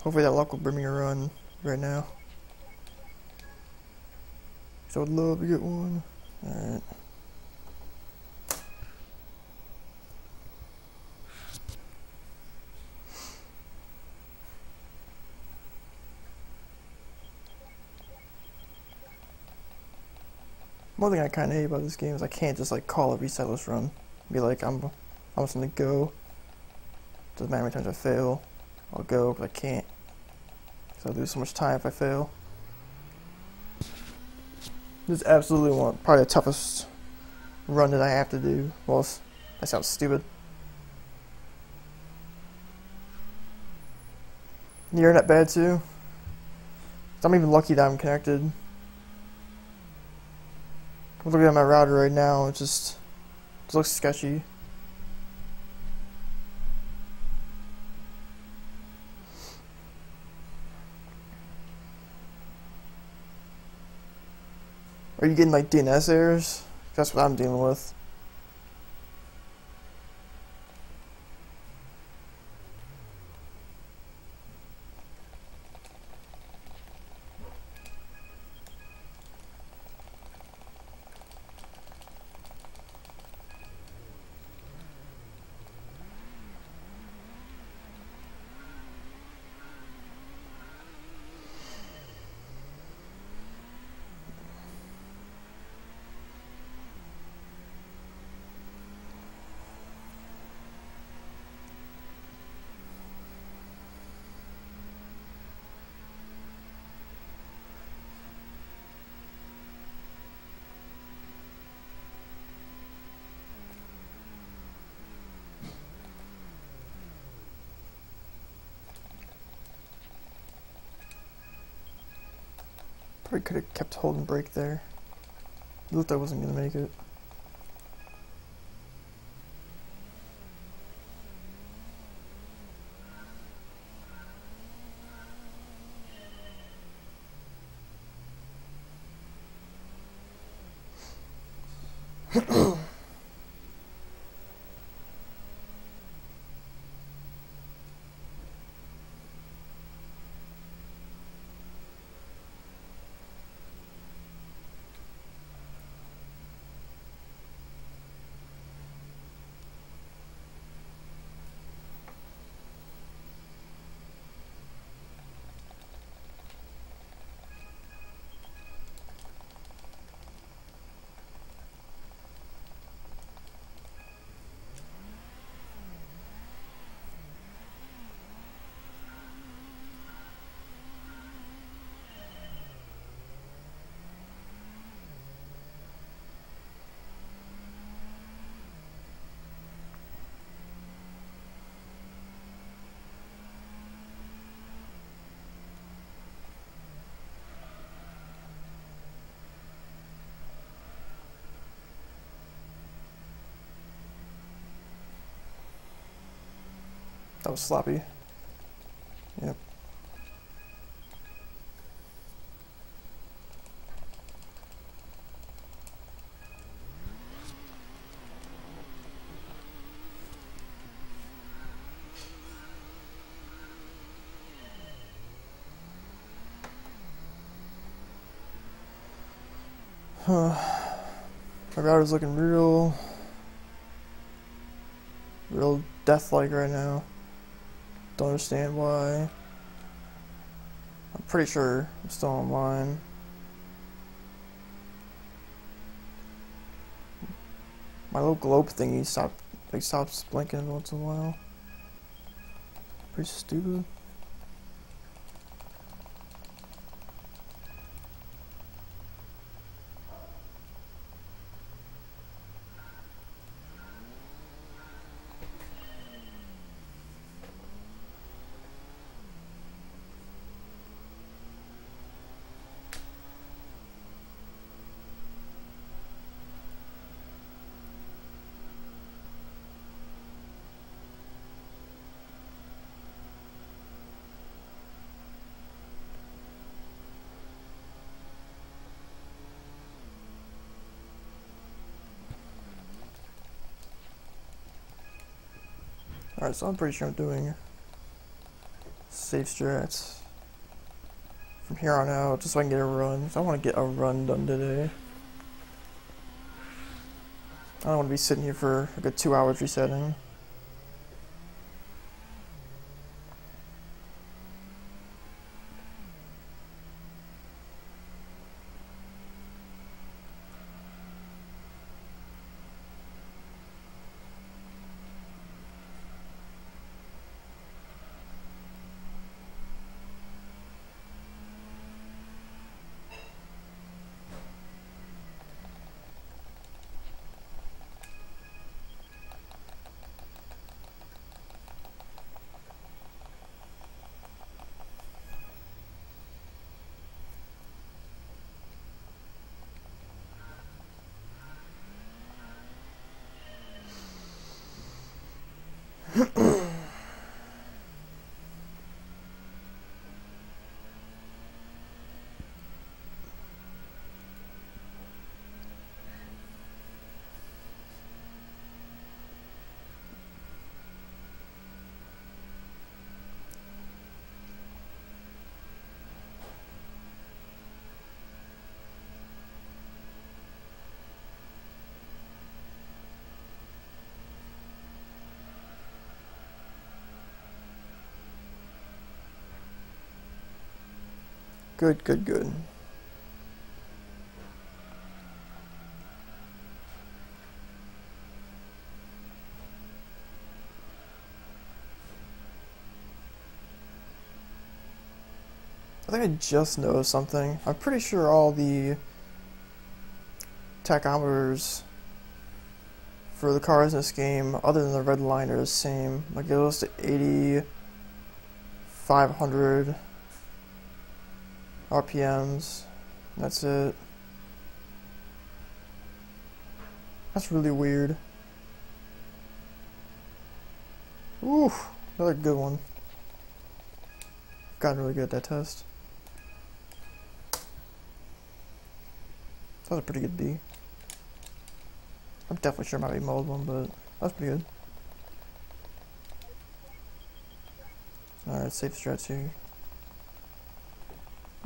Hopefully that luck will bring me a run right now. So I'd love to get one. Alright. One thing I kind of hate about this game is I can't just like call a resetless run. Be like, I want something to go. Doesn't matter how many times I fail. I'll go, but I can't. So I'll lose so much time if I fail. This is absolutely probably the toughest run that I have to do. Well, that sounds stupid. You're not bad too. I'm even lucky that I'm connected. I'm looking at my router right now. It just looks sketchy. Are you getting like DNS errors? That's what I'm dealing with. Probably could have kept holding brake there. It looked like I wasn't gonna make it. That was sloppy. Yep. My router's looking real death-like right now. Don't understand why. I'm pretty sure I'm still online. My little globe thingy stops blinking once in a while. Pretty stupid. Alright, so I'm pretty sure I'm doing Safe strats from here on out, just so I can get a run. So I want to get a run done today. I don't want to be sitting here for a good 2 hours resetting. Good, good, good. I think I just noticed something. I'm pretty sure all the tachometers for the cars in this game, other than the red line, are the same. Like it goes to 80, 500 RPMs. That's it. That's really weird. Ooh, another good one. Got really good at that test. That was a pretty good D. I'm definitely sure it might be mold one, but that's pretty good. Alright, safe strats here.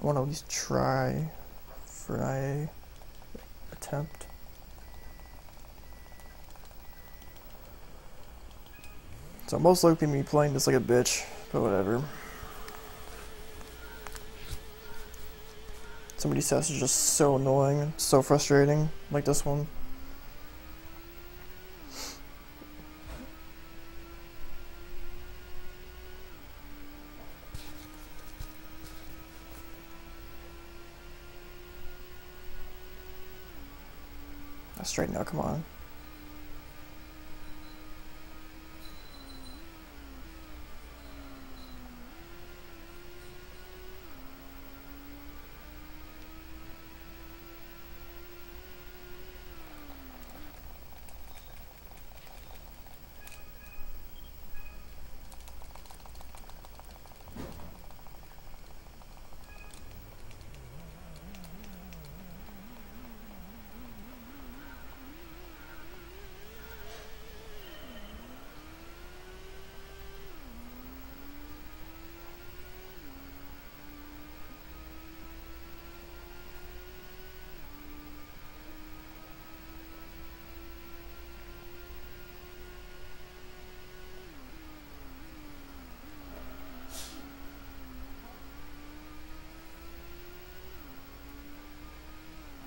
I want to at least try for an IA attempt. So I'm most likely me playing this like a bitch, but whatever. Some of these tests are just so annoying, so frustrating, like this one. Straighten out, come on.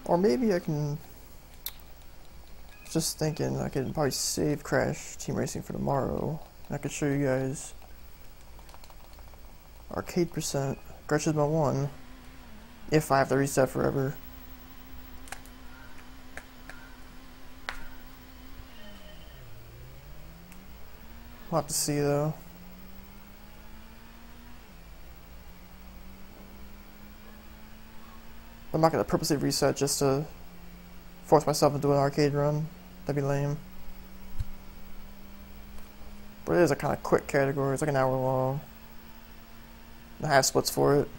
Or maybe I can, just thinking, I could probably save Crash Team Racing for tomorrow. And I could show you guys arcade percent, Gran Turismo 1, if I have to reset forever. We'll have to see though. I'm not gonna purposely reset just to force myself into an arcade run. That'd be lame. But it is a kind of quick category. It's like an hour long. I have splits for it.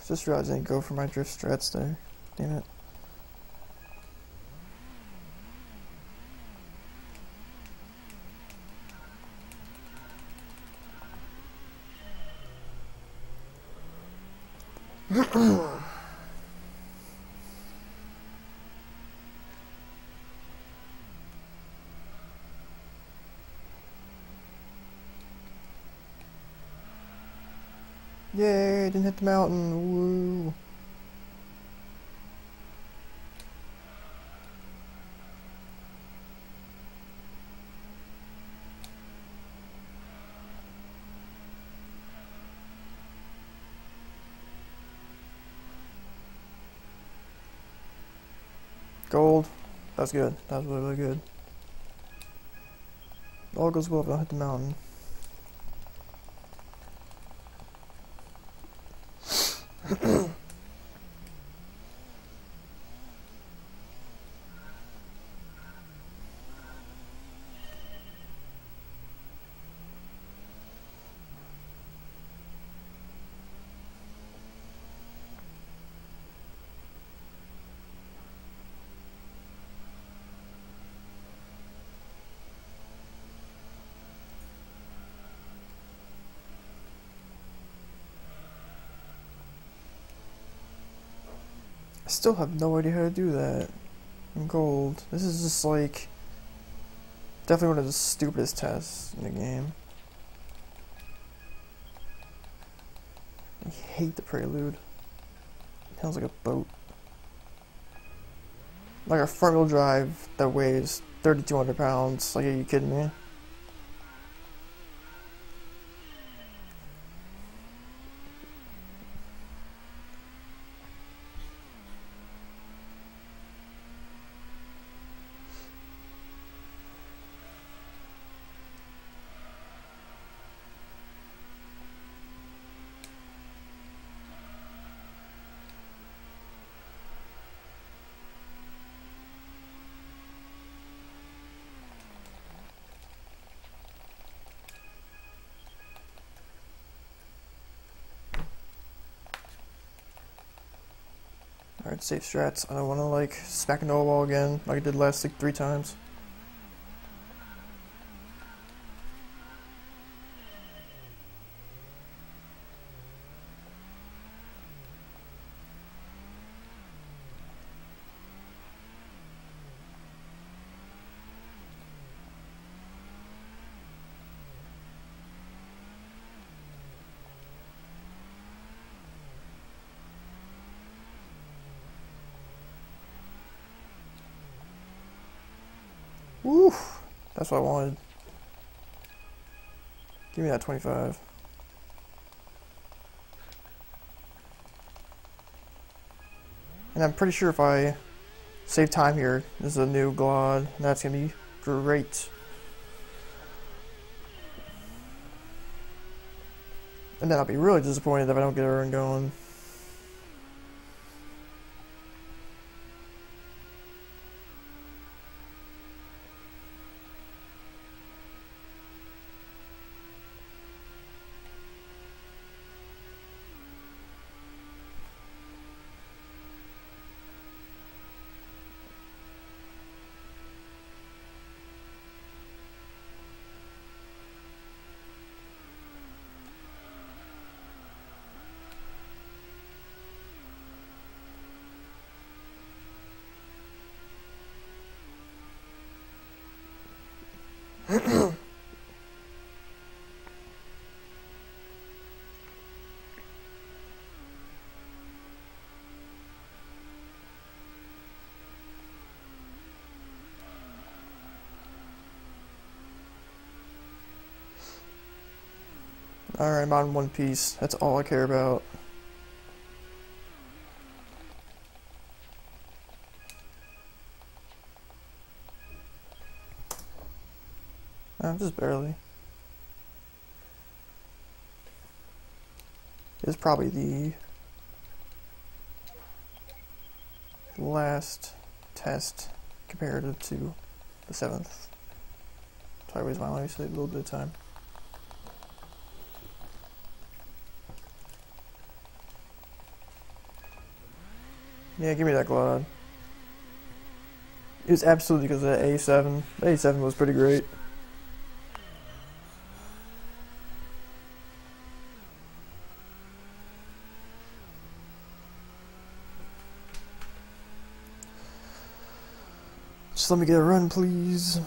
Just realized I didn't go for my drift strats there. Damn it. Yay, didn't hit the mountain. Woo. Gold. That's good. That was really, really good. All goes well if I don't hit the mountain. I still have no idea how to do that in gold. This is just like definitely one of the stupidest tests in the game. I hate the prelude. It sounds like a boat. Like a front wheel drive that weighs 3,200 pounds. Like, are you kidding me? Alright, safe strats. I don't want to like smack into a wall again like I did last like 3 times. Woo! That's what I wanted. Give me that 25. And I'm pretty sure if I save time here, this is a new glod, and that's gonna be great. And then I'll be really disappointed if I don't get a run going. Alright, I'm on one piece. That's all I care about. Just barely. It's probably the last test comparative to the 7th. So I always want to let me a little bit of time. Yeah, give me that glide. It was absolutely because of that A7. The A7 was pretty great. Just let me get a run, please.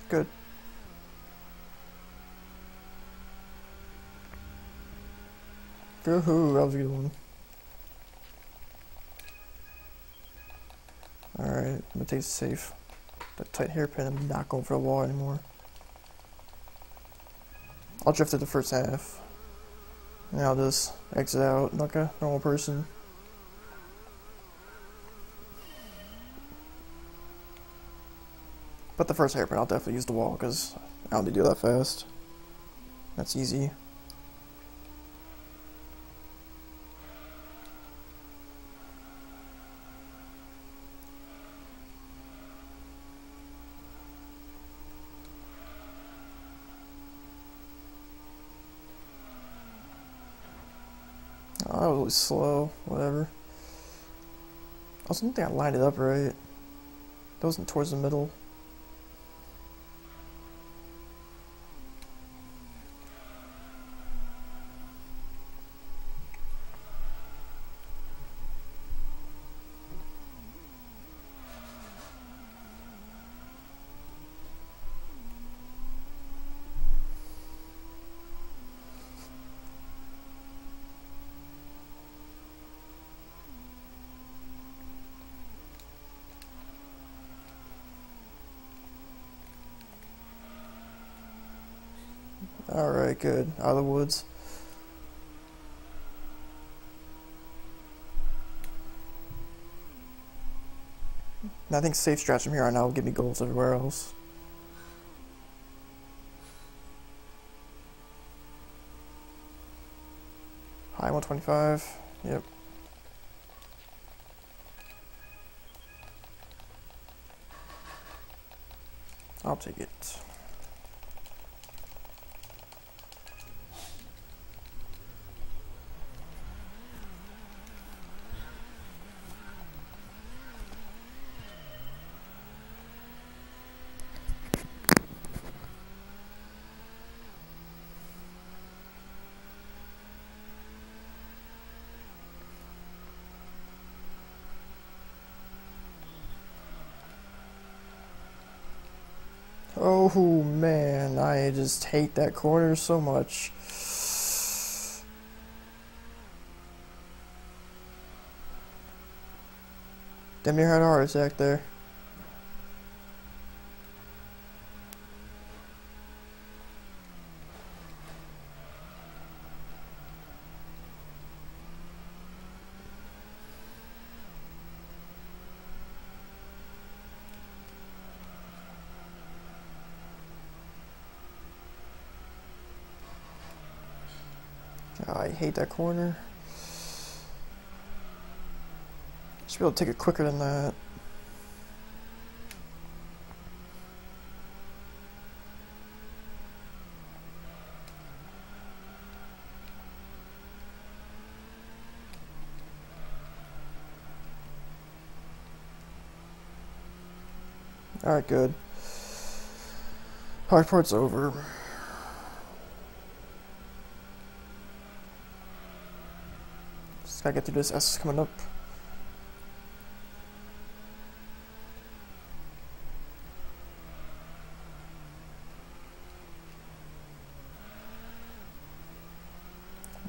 Good. Woohoo, that was a good one. Alright, I'm gonna take it safe. That tight hairpin, I'm not going for a wall anymore. I'll drift it the first half. And I'll just exit out like a normal person. But the first hairpin, I'll definitely use the wall because I don't need to do that fast. That's easy. Oh, that was really slow. Whatever. I also don't think I lined it up right. That wasn't towards the middle. Alright, good. Out of the woods. And I think safe stretch from here on out will give me goals everywhere else. High 125. Yep. I'll take it. Oh man, I just hate that corner so much. Damn near had a heart attack there. I hate that corner. Should be able to take it quicker than that. Alright, good. Hard part's over. Just gotta get through this S coming up.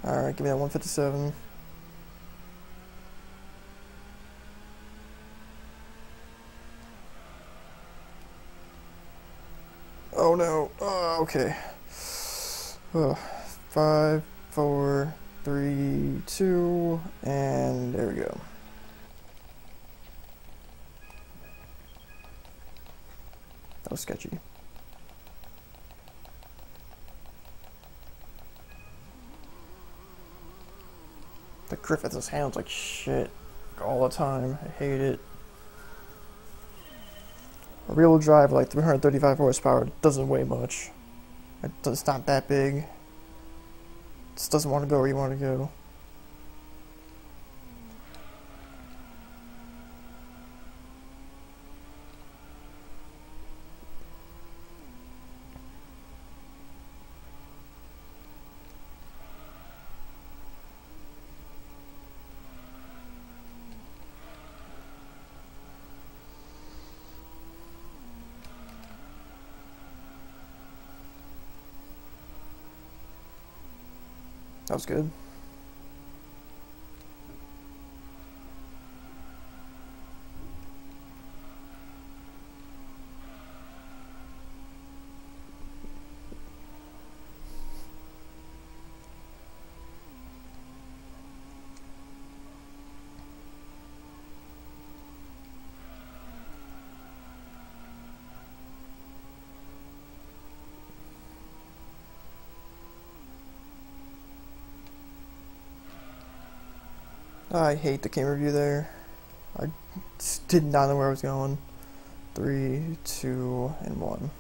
Alright, give me that 157. Oh no. Okay. 5, 4, 3, 2, and there we go. That was sketchy. The Griffith just handles like shit all the time. I hate it. A real drive like 335 horsepower doesn't weigh much. It's not that big. It just doesn't want to go where you want to go. That was good. I hate the camera view there. I just did not know where I was going. 3, 2, and 1.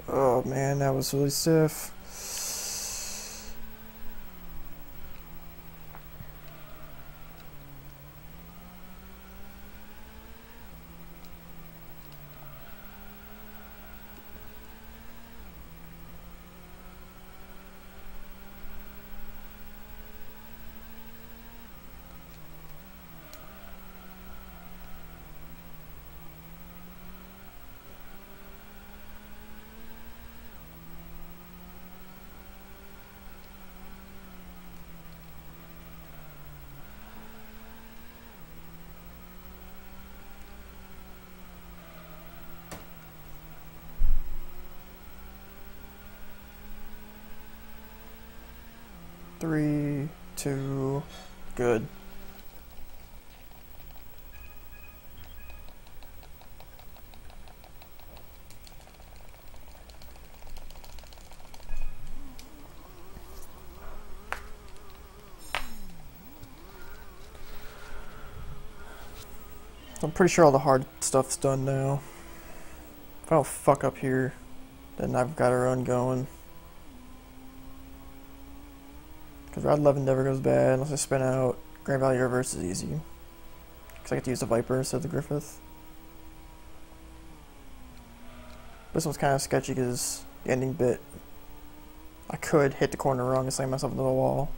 Oh man, that was really stiff. Three, two, good. I'm pretty sure all the hard stuff's done now. If I don't fuck up here, then I've got a run going. Because Route 11 never goes bad unless I spin out. Grand Valley Reverse is easy. Because I get to use the Viper instead of the Griffith. This one's kind of sketchy because the ending bit, I could hit the corner wrong and slam myself into the wall.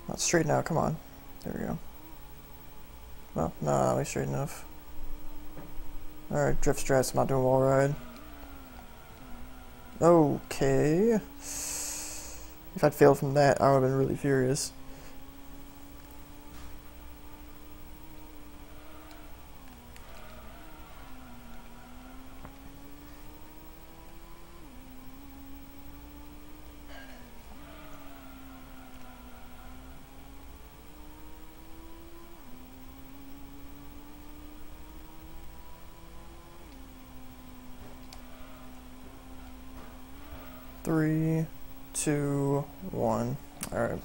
Not straight now, come on. There we go. Well, no, not really straight enough. Alright, drift strats, I'm not doing wall ride. Okay. If I'd failed from that, I would have been really furious. 3, 2, 1. Alright.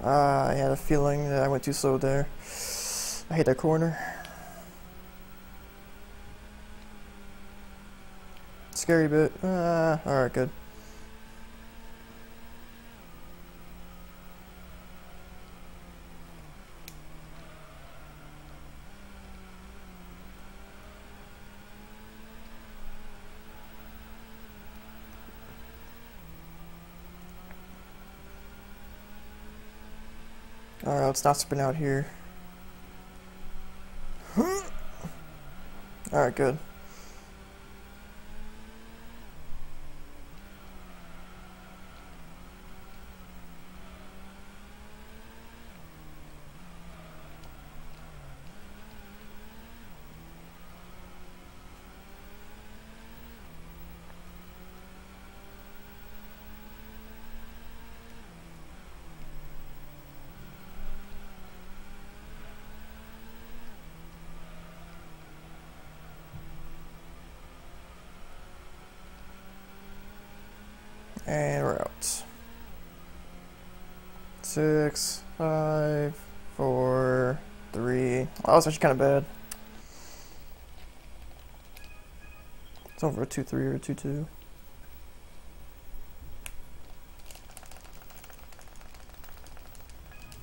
I had a feeling that I went too slow there. I hate that corner. Scary bit. Alright, good. Alright, let's not spin out here. Alright, good. And we're out. 6, 5, 4, 3. Oh, that's actually kind of bad. It's over a 2-3 or a 2-2.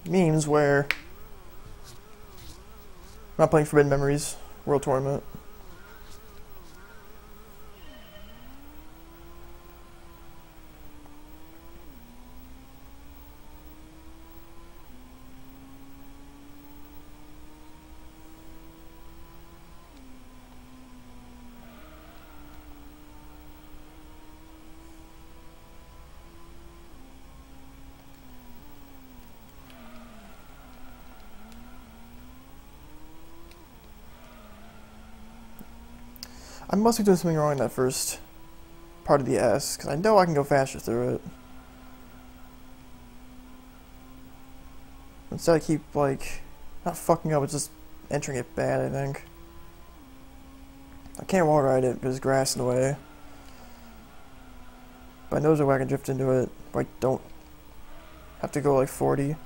Memes where I'm not playing Forbidden Memories World Tournament. I must be doing something wrong in that first part of the S, because I know I can go faster through it. Instead I keep, like, not fucking up, it's just entering it bad, I think. I can't wall ride it because there's grass in the way. But I know there's a way I can drift into it, but I don't have to go like 40.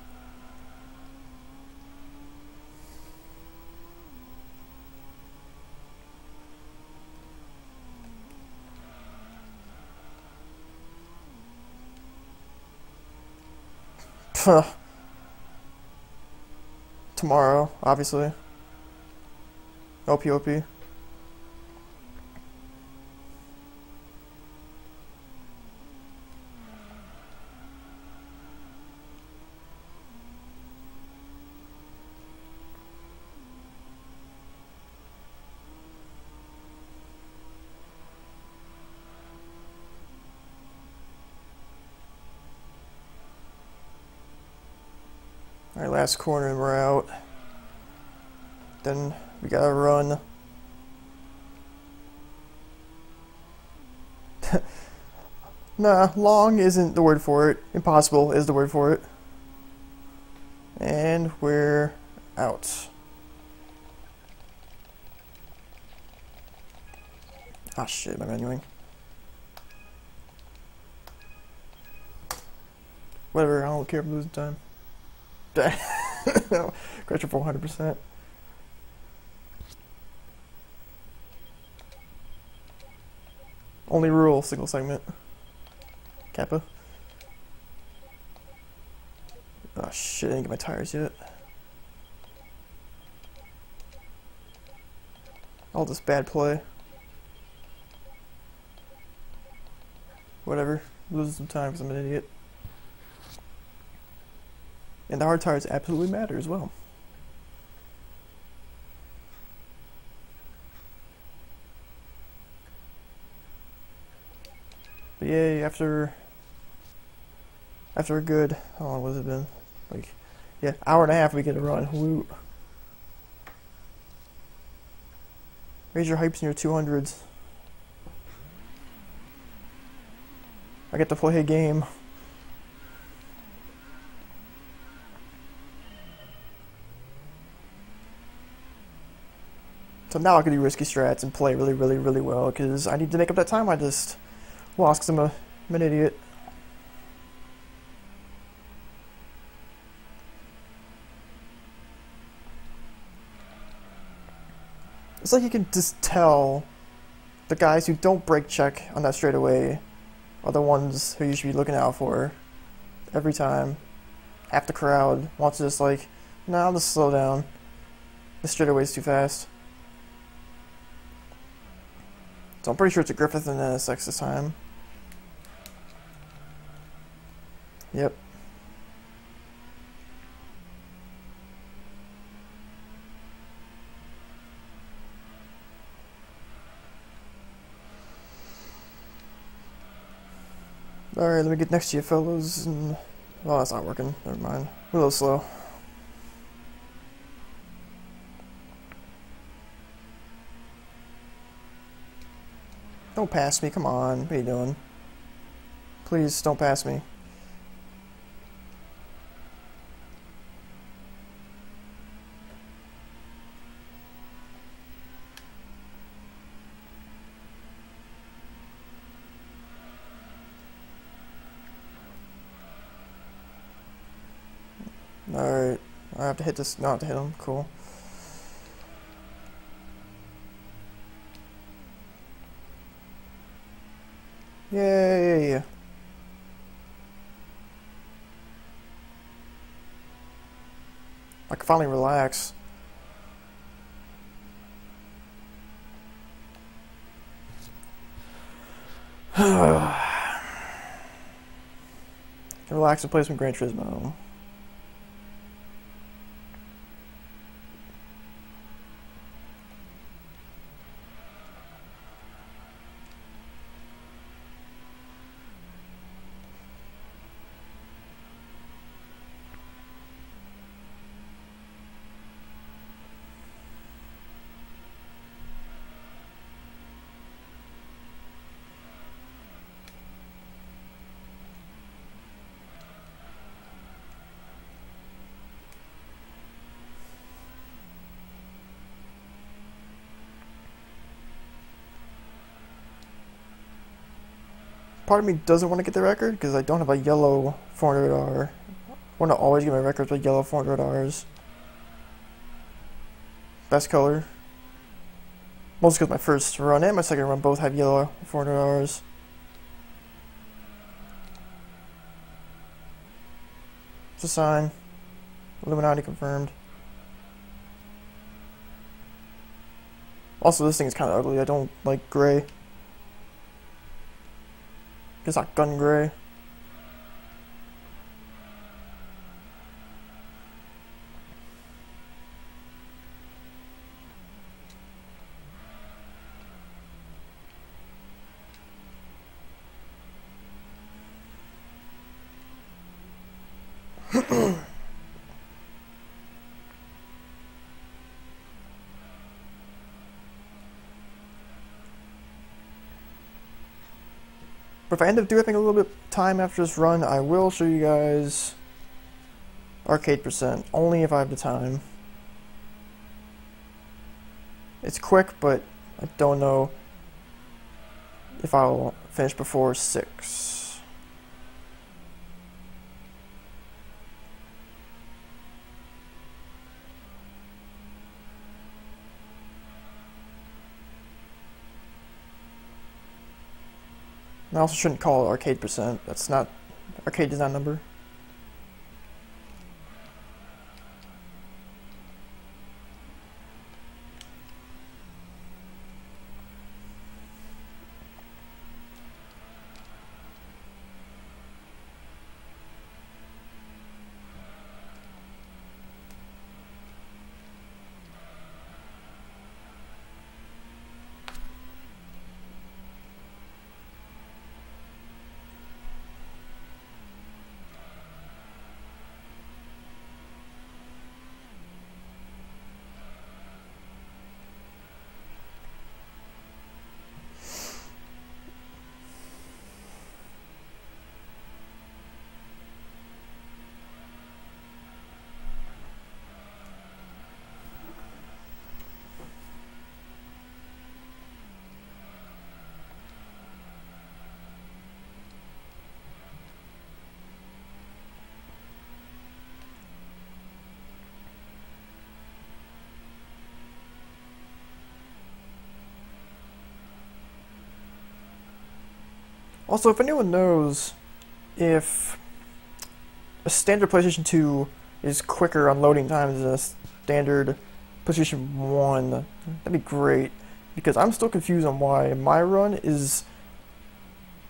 Tomorrow, obviously. OP. Alright, last corner and we're out. Then we gotta run. Nah, long isn't the word for it. Impossible is the word for it. And we're out. Ah shit, am I menuing? Whatever, I don't care if I'm losing time. Crash for 400%. Only rule, single segment. Kappa. Oh shit, I didn't get my tires yet. All this bad play. Whatever. Losing some time because I'm an idiot. And the hard tires absolutely matter as well. But yay, after a good, how long was it been? Like, yeah, hour and a half we get a run. Woo. Raise your hypes in your 200s. I get to play a game. So now I can do risky strats and play really, really, really well because I need to make up that time I just lost because I'm an idiot. It's like you can just tell the guys who don't brake check on that straightaway are the ones who you should be looking out for every time. Half the crowd wants to just like, nah, I'll just slow down. The straightaway's too fast. So I'm pretty sure it's a Griffith and an NSX this time. Yep. Alright, let me get next to you fellas and... Oh, that's not working. Never mind. We're a little slow. Don't pass me, come on. What are you doing? Please, don't pass me. Alright, I have to hit this, not to hit him, cool. Yay! I can finally relax. Relax and play some Gran Turismo. Part of me doesn't want to get the record because I don't have a yellow 400R. I want to always get my records with yellow 400Rs. Best color. Mostly because my first run and my second run both have yellow 400Rs. It's a sign. Illuminati confirmed. Also, this thing is kind of ugly. I don't like gray. It's not gun gray. But if I end up doing a little bit of time after this run, I will show you guys arcade percent, only if I have the time. It's quick, but I don't know if I'll finish before 6. I also shouldn't call it arcade percent. That's not, arcade does not number. Also, if anyone knows if a standard PlayStation 2 is quicker on loading times than a standard PlayStation 1, that'd be great. Because I'm still confused on why my run is,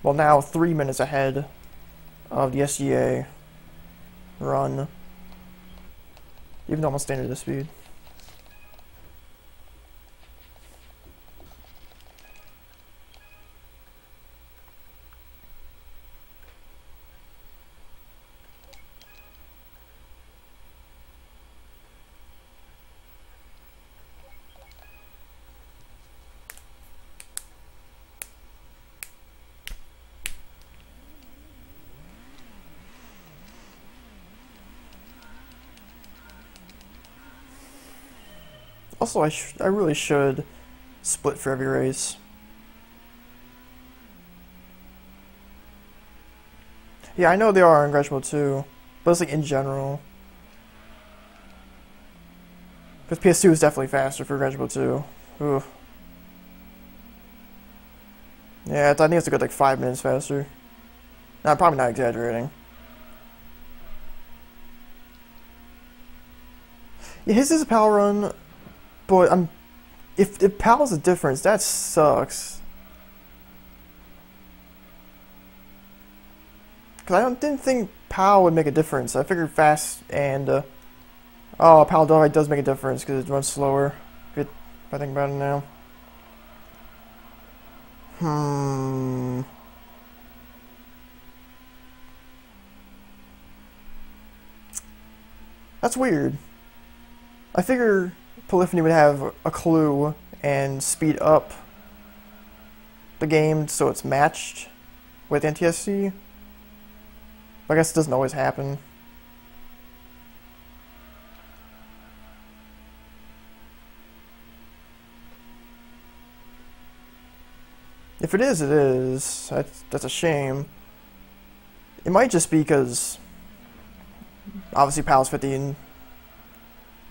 well, now 3 minutes ahead of the SGA run, even though I'm on standard speed. Also, I really should split for every race. Yeah, I know they are in Gran Turismo too, but it's like in general. Because PS2 is definitely faster for Gran Turismo 2. Ooh. Yeah, I think it's a good like 5 minutes faster. No, I'm probably not exaggerating. Yeah, his is a power run, but if PAL's the difference, that sucks. Cause didn't think PAL would make a difference. I figured fast and oh, PAL does make a difference because it runs slower. If I think about it now. That's weird. I figure Polyphony would have a clue and speed up the game so it's matched with NTSC. But I guess it doesn't always happen. If it is, it is. That's a shame. It might just be because obviously PAL's 50 and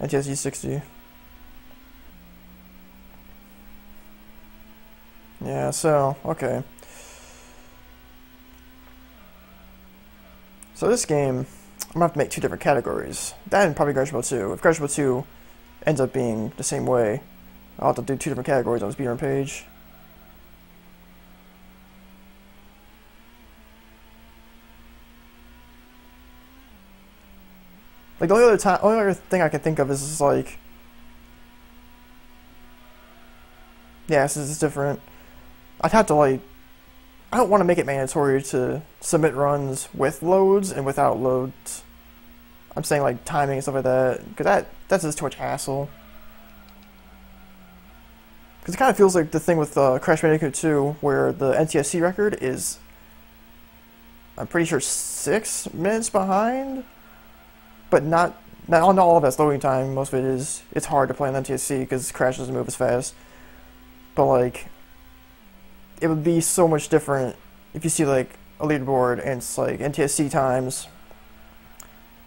NTSC 60. Yeah, so, okay. So this game, I'm gonna have to make 2 different categories. That and probably Gran Turismo 2. If Gran Turismo 2 ends up being the same way, I'll have to do 2 different categories on the speedrun page. Like the only other thing I can think of is like, yeah, this is different. I'd have to like, I don't want to make it mandatory to submit runs with loads and without loads. I'm saying like timing and stuff like that, because that's just too much hassle. Because it kind of feels like the thing with Crash Bandicoot 2, where the NTSC record is, I'm pretty sure 6 minutes behind. But not all of that's loading time. Most of it is, it's hard to play on NTSC because Crash doesn't move as fast. But like, it would be so much different if you see like a leaderboard and it's like NTSC times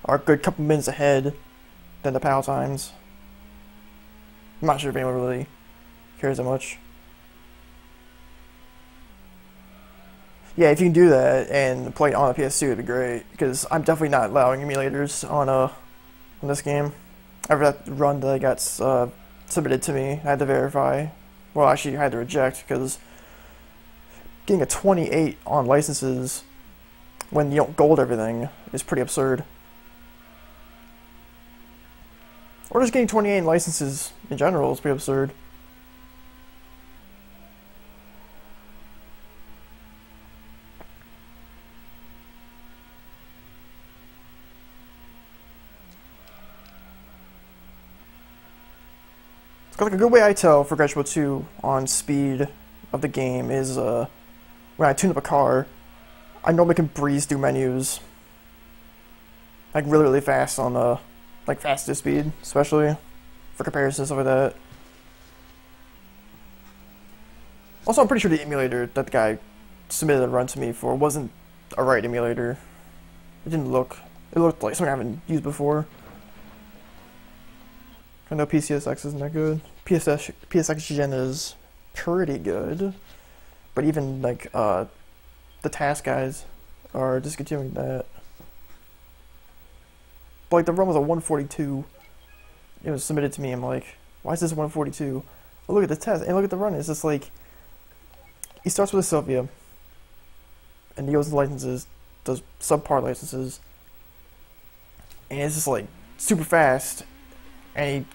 are a good couple minutes ahead than the PAL times. I'm not sure if anyone really cares that much. Yeah, if you can do that and play it on a PS2, it'd be great. Because I'm definitely not allowing emulators on this game. After that run that got submitted to me, I had to verify. Well, actually, I had to reject because getting a 28 on licenses when you don't gold everything is pretty absurd. Or just getting 28 in licenses in general is pretty absurd. Like a good way I tell for Gran Turismo 2 on speed of the game is when I tune up a car, I normally can breeze through menus like really fast on like fastest speed, especially for comparisons stuff like that. Also, I'm pretty sure the emulator that the guy submitted a run to me for wasn't a right emulator. It looked like something I haven't used before. I know PCSX isn't that good. PSX Gen is pretty good, but even like the task guys are discontinuing that. But like the run was a 142. It was submitted to me. I'm like, why is this 142? Oh, look at the test and look at the run. It's just like he starts with a Sylvia, and he goes to licenses, does subpar licenses, and it's just like super fast. And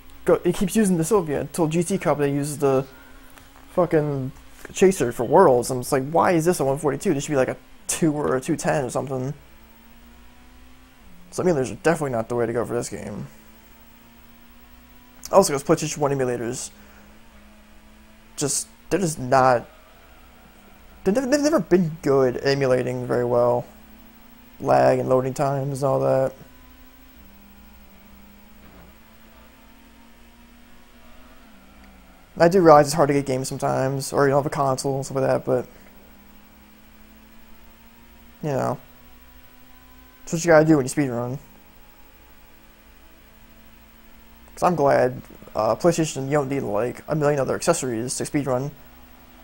he keeps using the Sylvia until GT Cup they use the fucking chaser for Worlds. I'm just like, why is this a 142? This should be like a 2 or a 210 or something. So emulators are definitely not the way to go for this game. Also, because PlayStation 1 emulators, they're just not. They've never been good at emulating very well. Lag and loading times and all that. I do realize it's hard to get games sometimes, or you don't have a console and stuff like that, but you know, that's what you gotta do when you speedrun. Because I'm glad PlayStation, you don't need like a million other accessories to speedrun.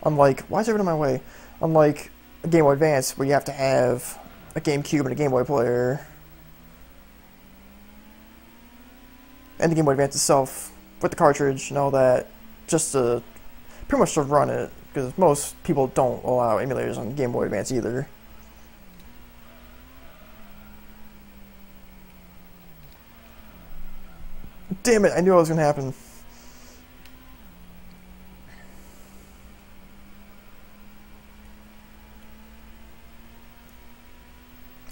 Unlike, why is everyone in my way? Unlike a Game Boy Advance, where you have to have a GameCube and a Game Boy player, and the Game Boy Advance itself with the cartridge and all that. Just to pretty much to run it, because most people don't allow emulators on Game Boy Advance either. Damn it, I knew it was gonna happen.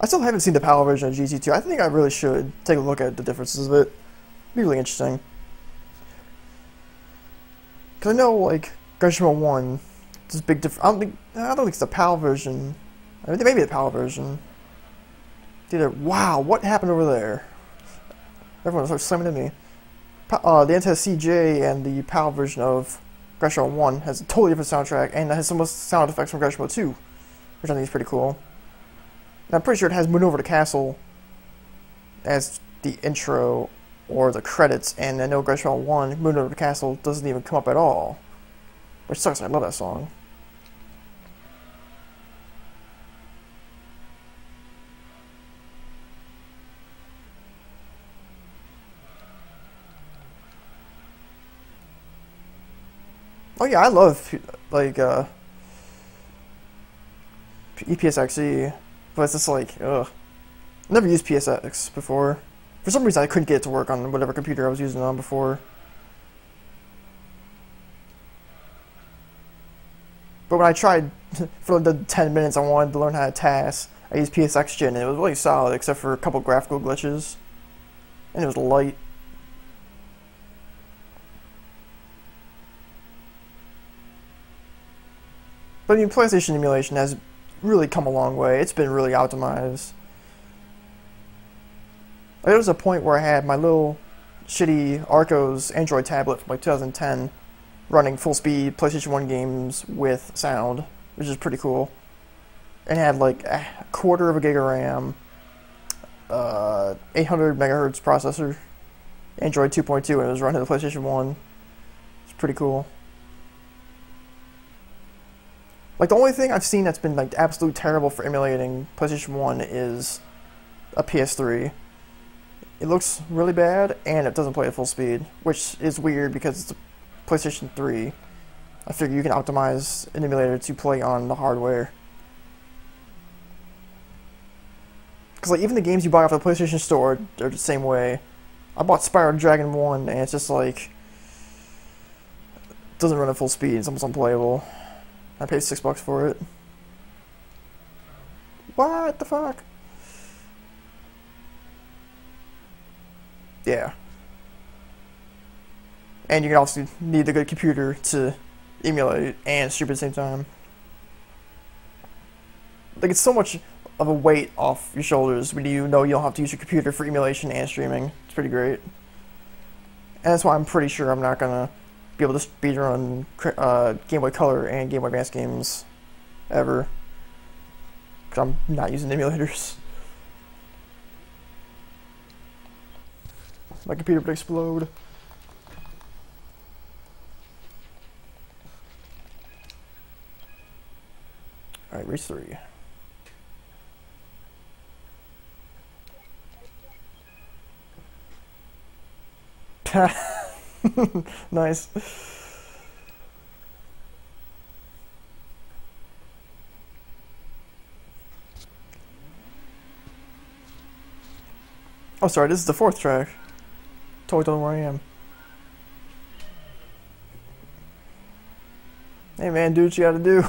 I still haven't seen the PAL version of GT2. I think I really should take a look at the differences of it. It'd be really interesting. Cause I know like Gran Turismo 1, there's big difference. I don't think it's the PAL version. I mean, maybe the PAL version. Either wow, what happened over there? Everyone starts slamming at me. The NTSC-J and the PAL version of Gran Turismo 1 has a totally different soundtrack and has some sound effects from Gran Turismo 2, which I think is pretty cool. And I'm pretty sure it has Moving Over the Castle as the intro or the credits, and I know Gran Turismo 1, Moving Over the Castle, doesn't even come up at all. Which sucks, I love that song. Oh yeah, I love, like, EPSXE, but it's just like, ugh. Never used PSX before. For some reason, I couldn't get it to work on whatever computer I was using it on before. But when I tried, for the 10 minutes I wanted to learn how to TAS, I used PSX Gen, and it was really solid, except for a couple graphical glitches. And it was light. But I mean, PlayStation emulation has really come a long way. It's been really optimized. There was a point where I had my little shitty Arcos Android tablet from like 2010 running full speed PlayStation 1 games with sound, which is pretty cool. And it had like a quarter of a gig of RAM, 800 megahertz processor, Android 2.2, and it was running the PlayStation 1. It's pretty cool. Like, the only thing I've seen that's been, like, absolutely terrible for emulating PlayStation 1 is a PS3. It looks really bad, and it doesn't play at full speed, which is weird because it's a PlayStation 3. I figure you can optimize an emulator to play on the hardware. Because, like, even the games you buy off the PlayStation Store are the same way. I bought Spyro Dragon 1, and it's just, like, it doesn't run at full speed. It's almost unplayable. I paid $6 for it. What the fuck? Yeah. And you can also need a good computer to emulate and stream at the same time. Like, it's so much of a weight off your shoulders when you know you don't have to use your computer for emulation and streaming. It's pretty great. And that's why I'm pretty sure I'm not gonna be able to speedrun Game Boy Color and Game Boy Advance games ever. Because I'm not using emulators. My computer would explode. Alright, race 3. Nice. Oh, sorry, this is the 4th track. Totally don't know where I am. Hey man, do what you gotta do.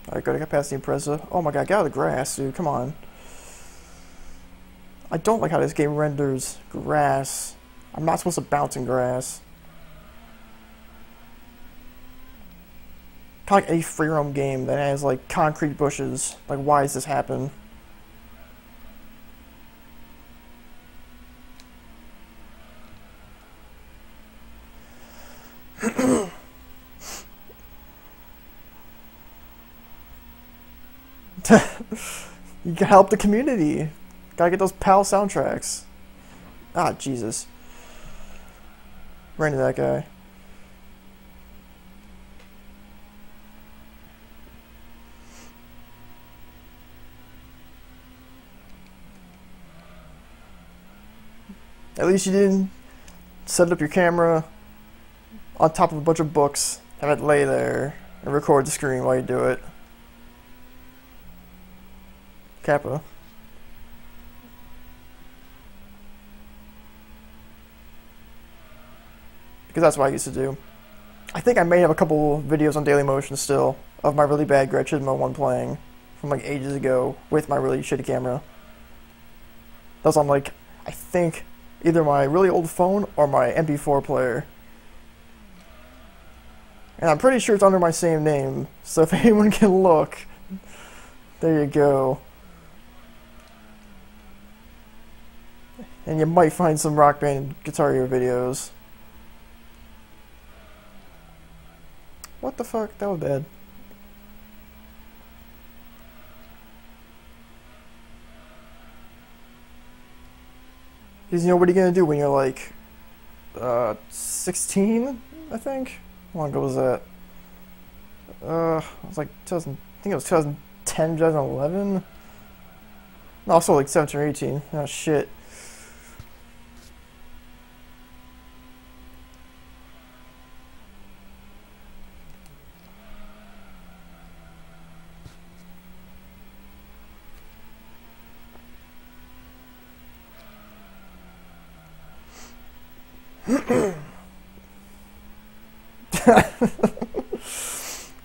Alright, go to capacity impressive. Oh my god, get out of the grass, dude, come on. I don't like how this game renders grass. I'm not supposed to bounce in grass. Kind of like a free roam game that has like concrete bushes. Like, why does this happen? You can help the community. Gotta get those PAL soundtracks. Ah, Jesus. Ran into that guy. At least you didn't set up your camera on top of a bunch of books, have it lay there, and record the screen while you do it. Kappa. Because that's what I used to do. I think I may have a couple videos on Dailymotion still of my really bad Gran Turismo 1 playing from like ages ago with my really shitty camera. That was on like, I think, either my really old phone or my MP4 player. And I'm pretty sure it's under my same name, so if anyone can look, there you go. And you might find some Rock Band Guitar Hero videos. What the fuck? That was bad. Because, you know, what are you gonna do when you're like 16, I think? How long ago was that? It was like 2000, I think it was 2010, 2011? No, also like 17 or 18. Oh shit.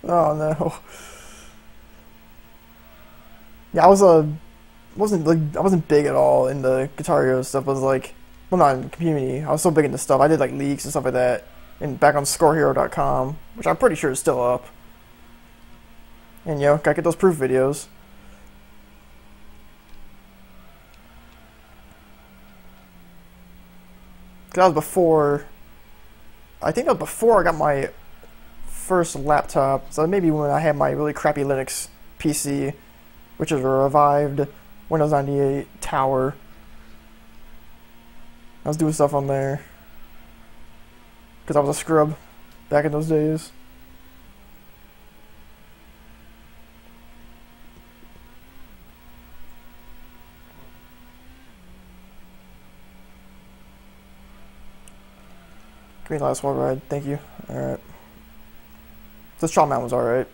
Oh no. Yeah, I wasn't big at all in the Guitar Hero stuff. I was like, well, not in the community. I was so big into stuff. I did like leaks and stuff like that, and back on scorehero.com, which I'm pretty sure is still up. And you know, gotta get those proof videos. Cause that was before. I think that was before I got my first laptop. So maybe when I had my really crappy Linux PC, which is a revived Windows 98 tower. I was doing stuff on there because I was a scrub back in those days. Give me the last wall ride, thank you. Alright. This Shaw Mountain was alright.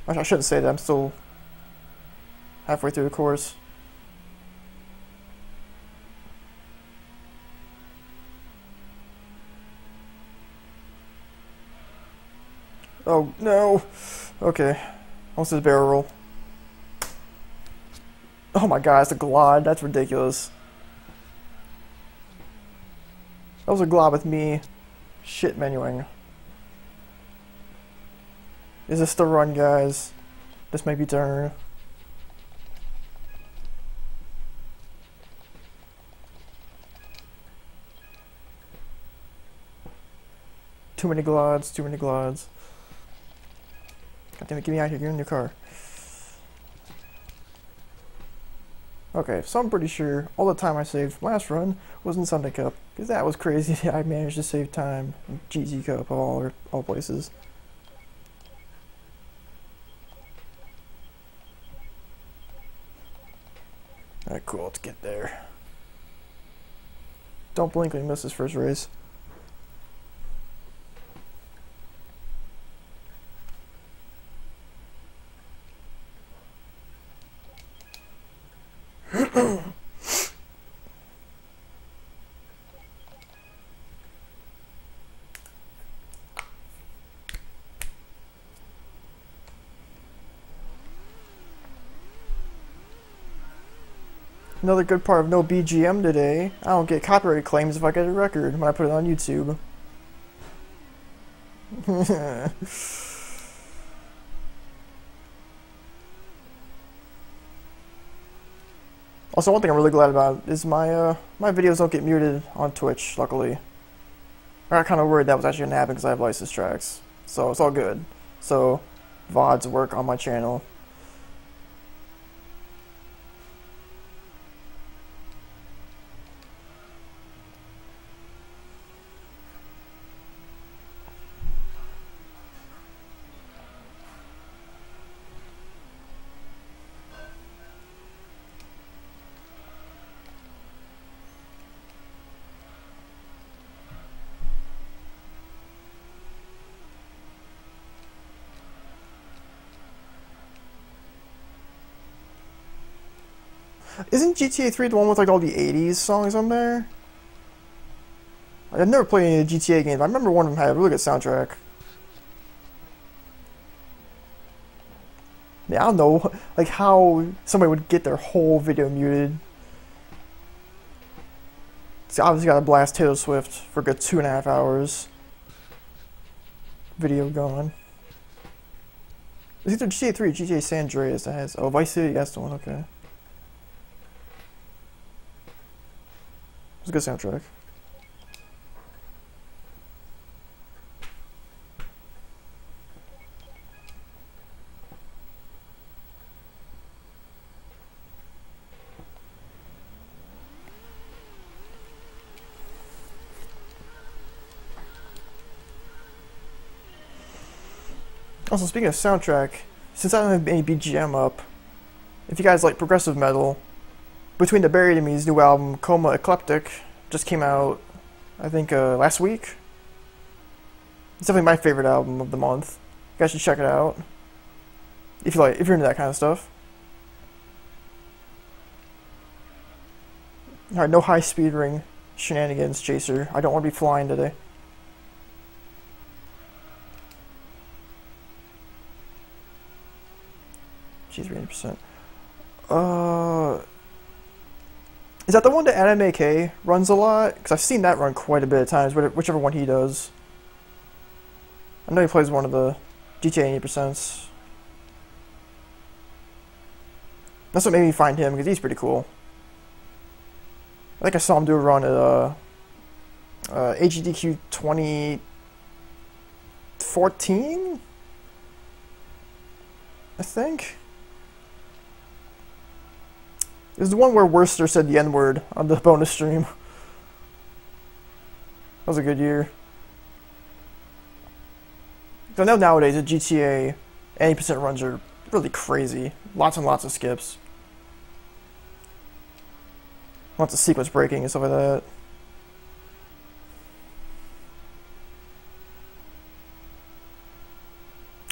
Actually, I shouldn't say that, I'm still halfway through the course. Oh, no. Okay. Almost his barrel roll. Oh my god, it's a glide. That's ridiculous. That was a glide with me shit menuing. Is this the run, guys? This may be turn. Too many glides, too many glides. God damn it, get me out of here, get in your car. Okay, so I'm pretty sure all the time I saved last run was in Sunday Cup, because that was crazy. I managed to save time in GZ Cup of all places. Alright, cool, let's get there. Don't blink when you miss this first race. Another good part of no BGM today, I don't get copyright claims if I get a record when I put it on YouTube. Also, one thing I'm really glad about is my videos don't get muted on Twitch, luckily. I got kind of worried that was actually going to happen because I have license tracks. So it's all good. So VODs work on my channel. Isn't GTA 3 the one with like all the 80s songs on there? I've never played any of the GTA games. I remember one of them had a really good soundtrack. Yeah, I don't know like how somebody would get their whole video muted. See, obviously got to blast Taylor Swift for a good 2.5 hours. Video gone. It's either GTA 3 or GTA San Andreas that has. Oh, Vice City, that's the one, okay. It's a good soundtrack. Also, speaking of soundtrack, since I don't have any BGM up, if you guys like progressive metal, Between the Buried and Me's new album, Coma Eclectic, just came out, I think, last week. It's definitely my favorite album of the month. You guys should check it out. If you're into that kind of stuff. Alright, no high speed ring shenanigans, Chaser. I don't want to be flying today. Jeez, 80%. Is that the one that Anime K runs a lot? Because I've seen that run quite a bit of times, whichever one he does. I know he plays one of the GTA 80%. That's what made me find him, because he's pretty cool. I think I saw him do a run at AGDQ 2014, I think. It was the one where Worcester said the N-word on the bonus stream. That was a good year. I know nowadays at GTA, 80% runs are really crazy. Lots and lots of skips. Lots of sequence breaking and stuff like that.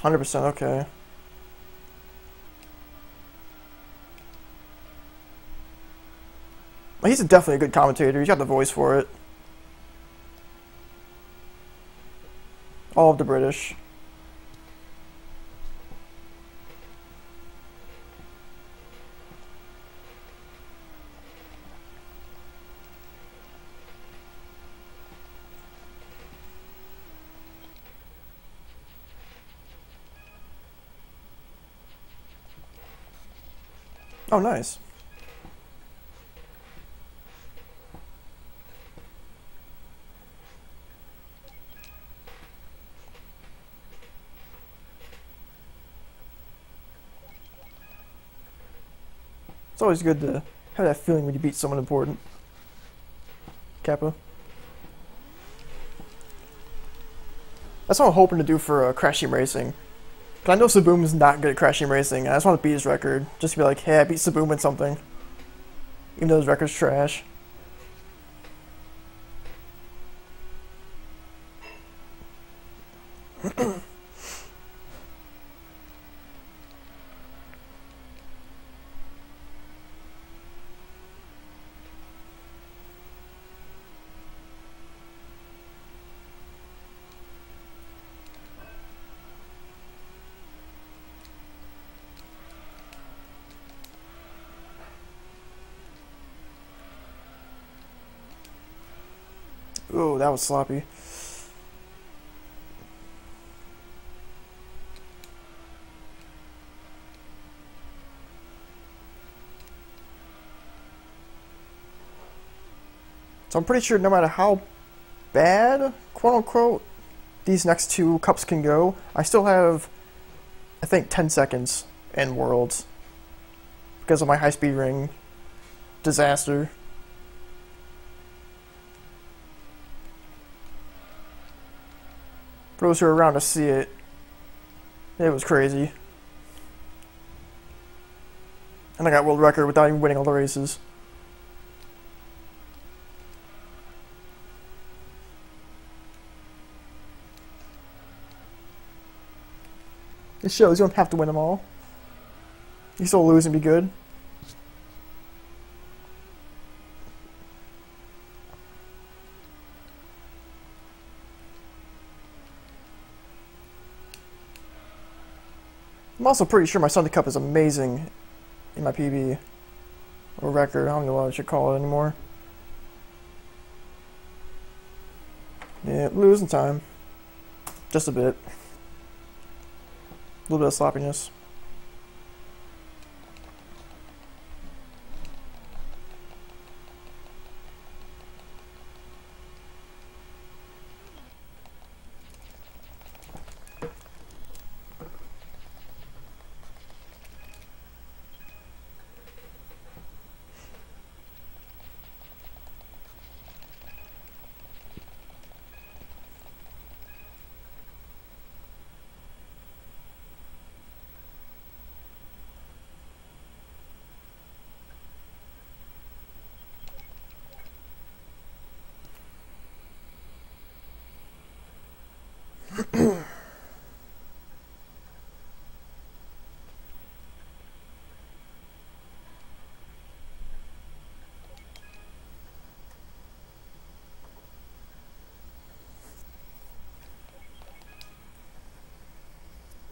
%, okay. Well, he's definitely a good commentator. He's got the voice for it. All of the British. Oh, nice. It's always good to have that feeling when you beat someone important. Kappa. That's what I'm hoping to do for Crash Team Racing. But I know Saboom is not good at Crash Team Racing. I just want to beat his record. Just to be like, hey, I beat Saboom in something. Even though his record's trash. Ooh, that was sloppy. So I'm pretty sure no matter how bad, quote unquote, these next two cups can go, I still have, I think, 10 seconds in Worlds because of my high-speed ring disaster. For those who were around to see it, it was crazy. And I got world record without even winning all the races. It shows you don't have to win them all. You can still lose and be good. I'm also pretty sure my Sunday Cup is amazing in my PB. Or record, I don't know what I should call it anymore. Yeah, losing time. Just a bit. A little bit of sloppiness.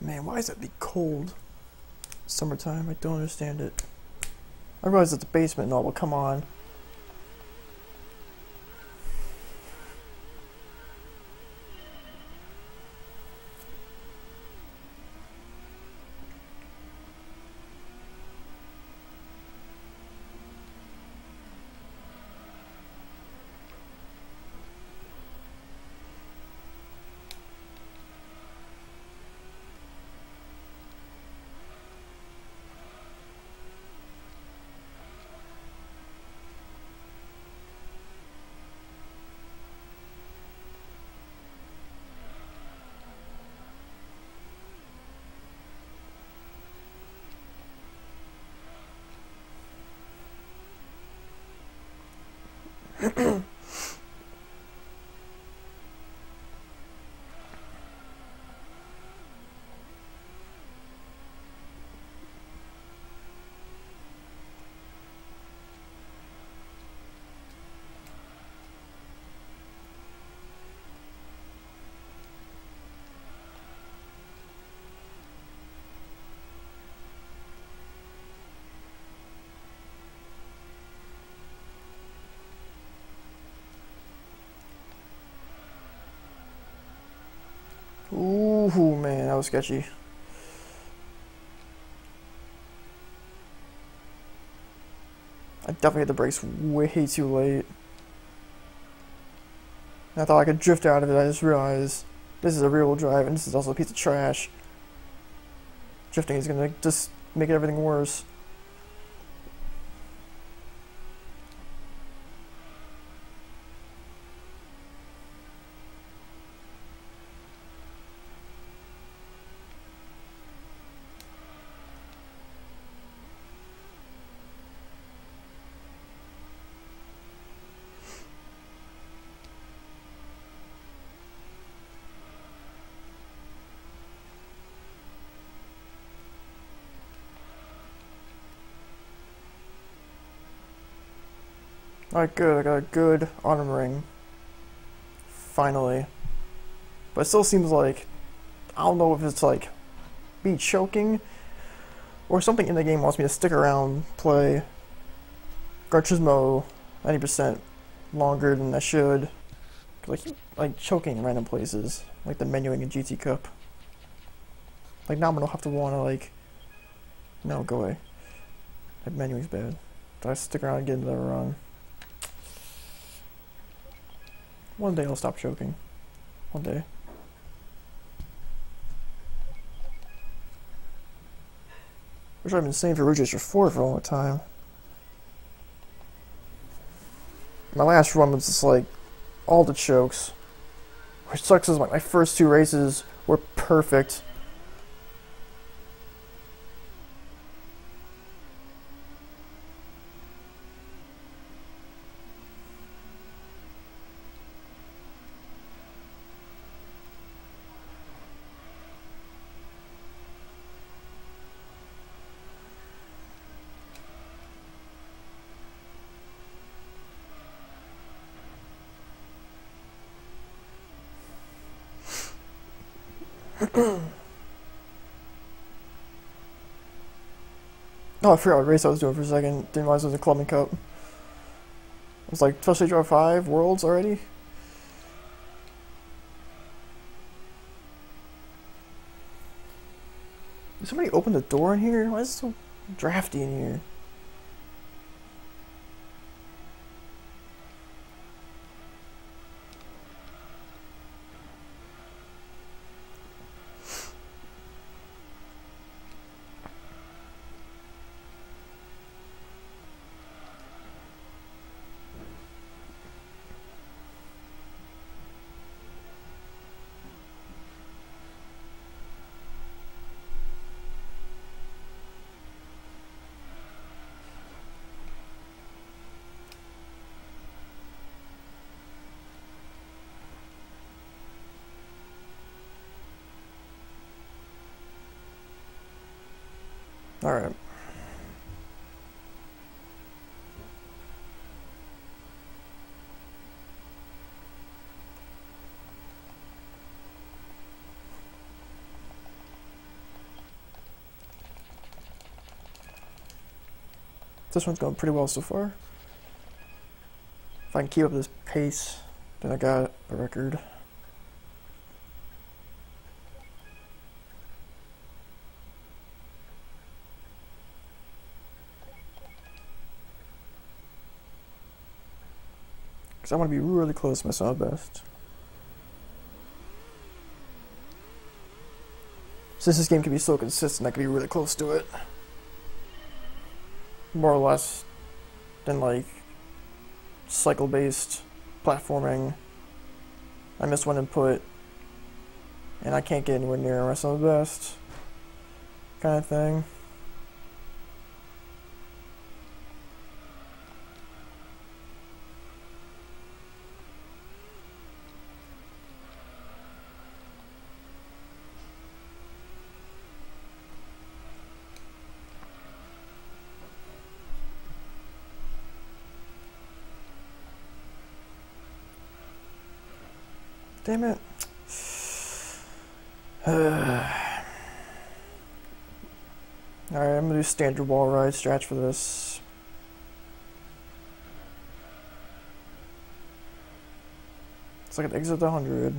Man, why is it be cold? Summertime, I don't understand it. I realize it's a basement and all, but come on. Ooh, man, that was sketchy. I definitely hit the brakes way too late. I thought I could drift out of it. I just realized this is a rear-wheel drive and this is also a piece of trash. Drifting is gonna just make everything worse. Alright, good. I got a good autumn ring. Finally. But it still seems like, I don't know if it's like me choking or something in the game wants me to stick around, play Gran Turismo 90% longer than I should. Like choking in random places, like the menuing in GT Cup. Like now I'm gonna have to wanna like, no, go away. That menuing's bad. Do I stick around and get into the run? One day I'll stop choking. One day. Wish I've been saving for Ridges for 4 for a long time. My last run was just like all the chokes. Which sucks is like my first 2 races were perfect. Oh, I forgot what race I was doing for a second. Didn't realize it was a Clubbing Cup. It was like 12 Stage Drive 5 Worlds already. Did somebody open the door in here? Why is it so drafty in here? Alright. This one's going pretty well so far. If I can keep up this pace, then I got a record. Because I want to be really close to my sub best. Since this game can be so consistent, I can be really close to it. More or less than like cycle-based platforming. I missed one input and I can't get anywhere near my sub best kind of thing. Damn it. Alright, I'm gonna do standard wall ride stretch for this. It's like an exit 100.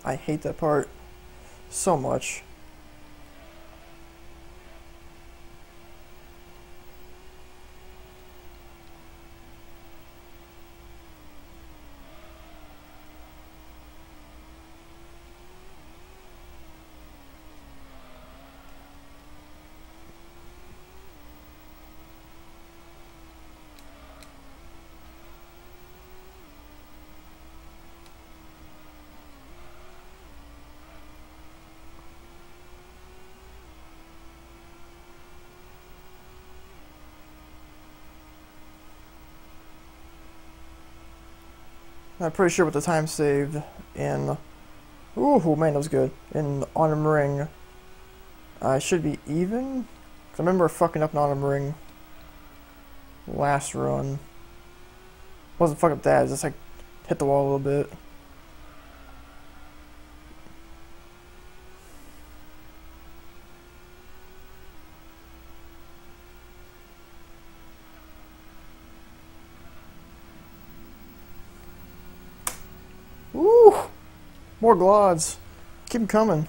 I hate that part so much. I'm pretty sure with the time saved in... Ooh, man, that was good. In Autumn Ring, I should be even? Because I remember fucking up in Autumn Ring last run. Wasn't fucking up that, just like hit the wall a little bit. Woo! More glods. Keep them coming.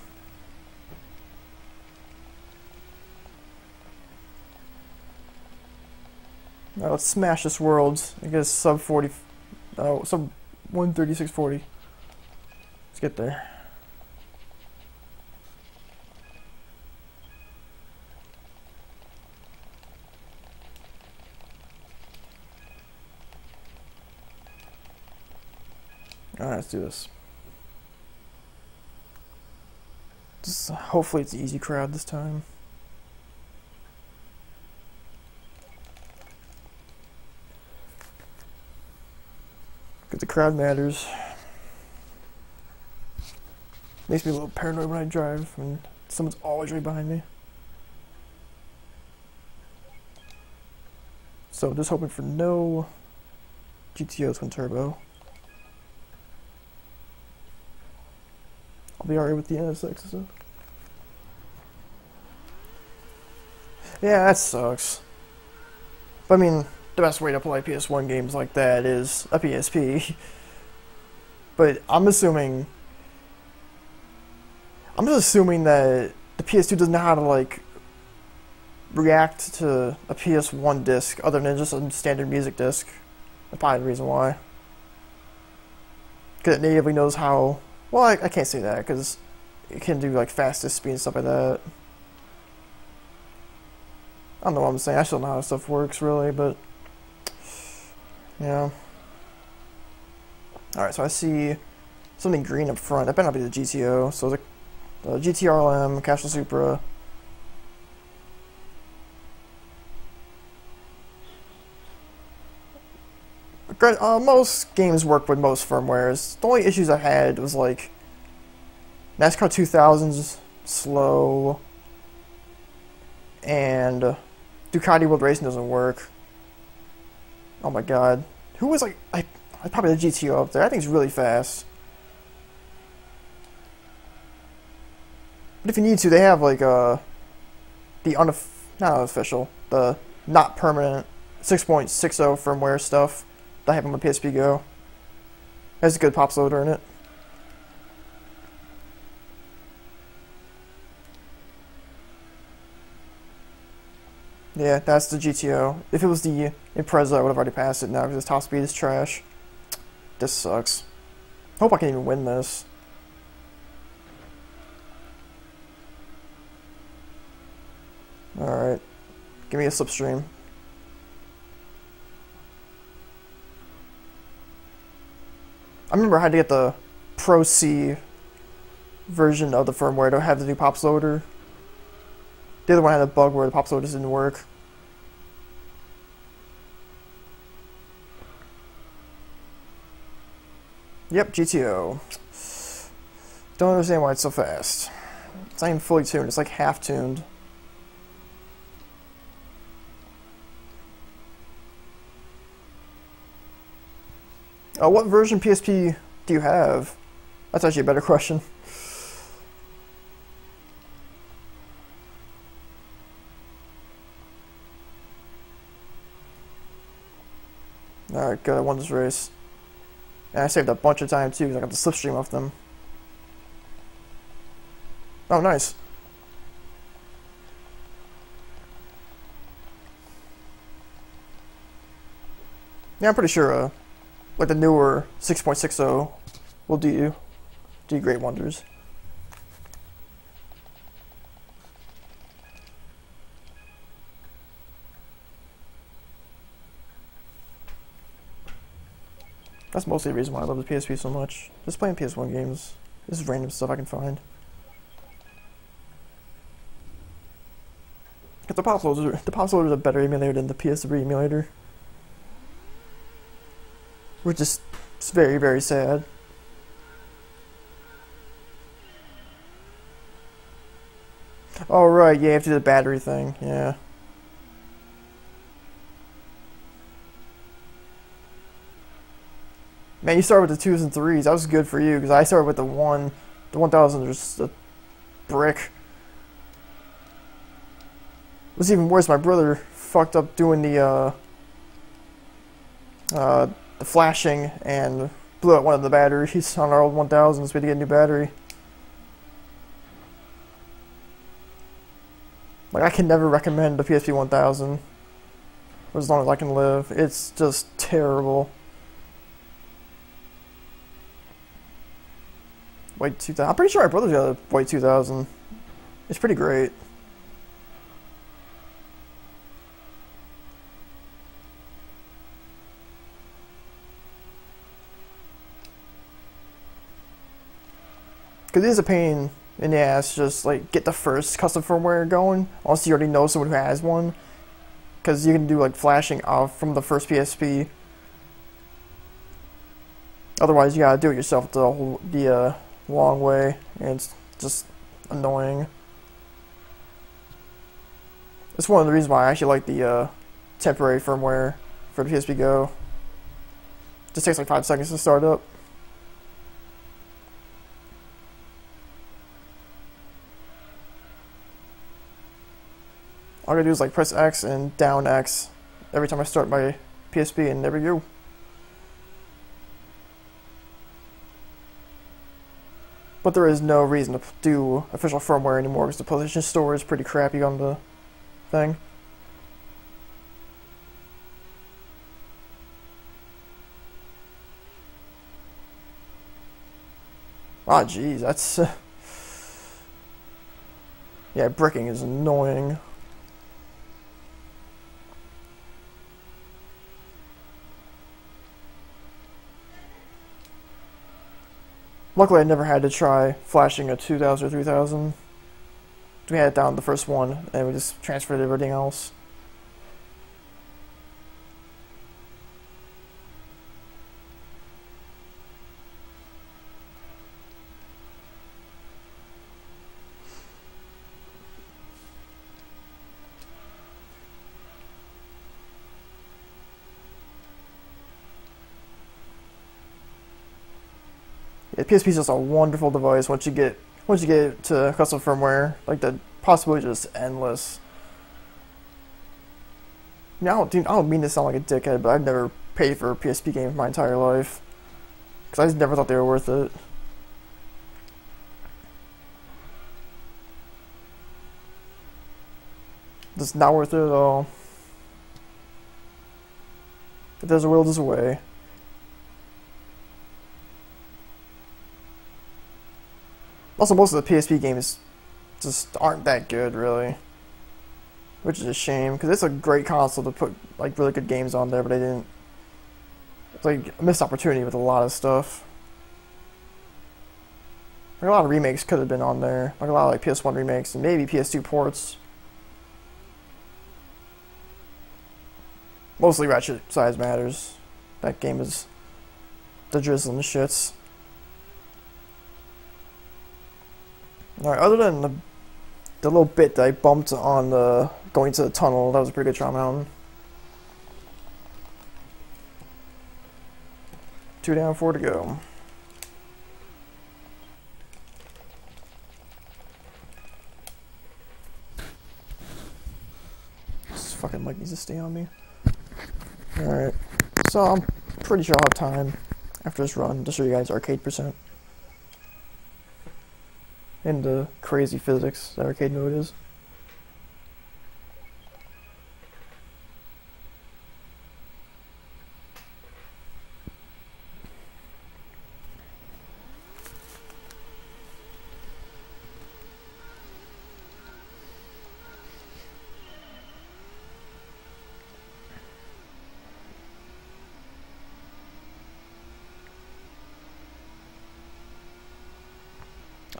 Now let's smash this world. I guess sub 40. Oh, sub 136.40. Let's get there. Alright, let's do this. Just hopefully it's an easy crowd this time. Because the crowd matters. Makes me a little paranoid when I drive, and someone's always right behind me. So just hoping for no GTO twin turbo. I'll be alright with the NSX and stuff. Yeah, that sucks. But I mean, the best way to play PS1 games like that is a PSP. But I'm just assuming that the PS2 doesn't know how to like react to a PS1 disc other than just a standard music disc. That's probably the reason why. Because it natively knows how. Well, I can't say that because it can do like fastest speed and stuff like that. I don't know what I'm saying. I still don't know how stuff works really, but yeah. Alright, so I see something green up front. That better not be the GTO. So the GTRLM, Castle Supra. Most games work with most firmwares. The only issues I had was like NASCAR 2000's slow, and Ducati World Racing doesn't work. Oh my god. Who was like, probably the GTO up there. I think it's really fast. But if you need to, they have like the not unofficial, the not permanent 6.60 firmware stuff that I have on my PSP Go. It has a good pops loader in it. Yeah, that's the GTO. If it was the Impreza, I would have already passed it now because its top speed is trash. This sucks. Hope I can even win this. Alright. Give me a slipstream. I remember I had to get the Pro C version of the firmware to have the new pops loader. The other one had a bug where the pop slow just didn't work. Yep, GTO. Don't understand why it's so fast. It's not even fully tuned, it's like half tuned. What version PSP do you have? That's actually a better question. Alright, good, I won this race. And I saved a bunch of time too, because I got the slipstream off them. Oh, nice. Yeah, I'm pretty sure, like the newer 6.60 will do great wonders. That's mostly the reason why I love the PSP so much. Just playing PS1 games. This is random stuff I can find. But the pop loader is a better emulator than the PS3 emulator. Which is very, very sad. Oh right, yeah, you have to do the battery thing, yeah. Man, you started with the 2s and 3s. That was good for you, because I started with the 1. The 1000 was just a brick. It was even worse. My brother fucked up doing the flashing and blew out one of the batteries on our old 1000s. We had to get a new battery. Like, I can never recommend the PSP 1000 for as long as I can live. It's just terrible. White 2000. I'm pretty sure my brother's got a White 2000. It's pretty great. Because it is a pain in the ass just like get the first custom firmware going, unless you already know someone who has one. Because you can do like flashing off from the first PSP. Otherwise, you gotta do it yourself the long way, and it's just annoying. It's one of the reasons why I actually like the temporary firmware for the PSP Go. It just takes like 5 seconds to start up. All I gotta do is like press X and down X every time I start my PSP, and there we go. But there is no reason to do official firmware anymore because the PlayStation Store is pretty crappy on the thing. Ah, jeez, that's... yeah, bricking is annoying. Luckily, I never had to try flashing a 2000 or 3000. We had it down the first one, and we just transferred everything else. Yeah, PSP is just a wonderful device once you get it to custom firmware. Like the possibilities are just endless. I mean, I don't mean to sound like a dickhead, but I've never paid for a PSP game my entire life because I just never thought they were worth it. Just not worth it at all. If there's a will, there's a way. Also, most of the PSP games just aren't that good, really. Which is a shame, because it's a great console to put like really good games on there, but they didn't. It's like a missed opportunity with a lot of stuff. Like a lot of remakes could have been on there. Like a lot of like PS1 remakes and maybe PS2 ports. Mostly ratchet size matters. That game is the drizzling shits. Alright, other than the little bit that I bumped on going to the tunnel, that was a pretty good Trial Mountain. 2 down, 4 to go. This fucking mic needs to stay on me. Alright, so I'm pretty sure I'll have time after this run to show you guys arcade percent. And the crazy physics that arcade mode is.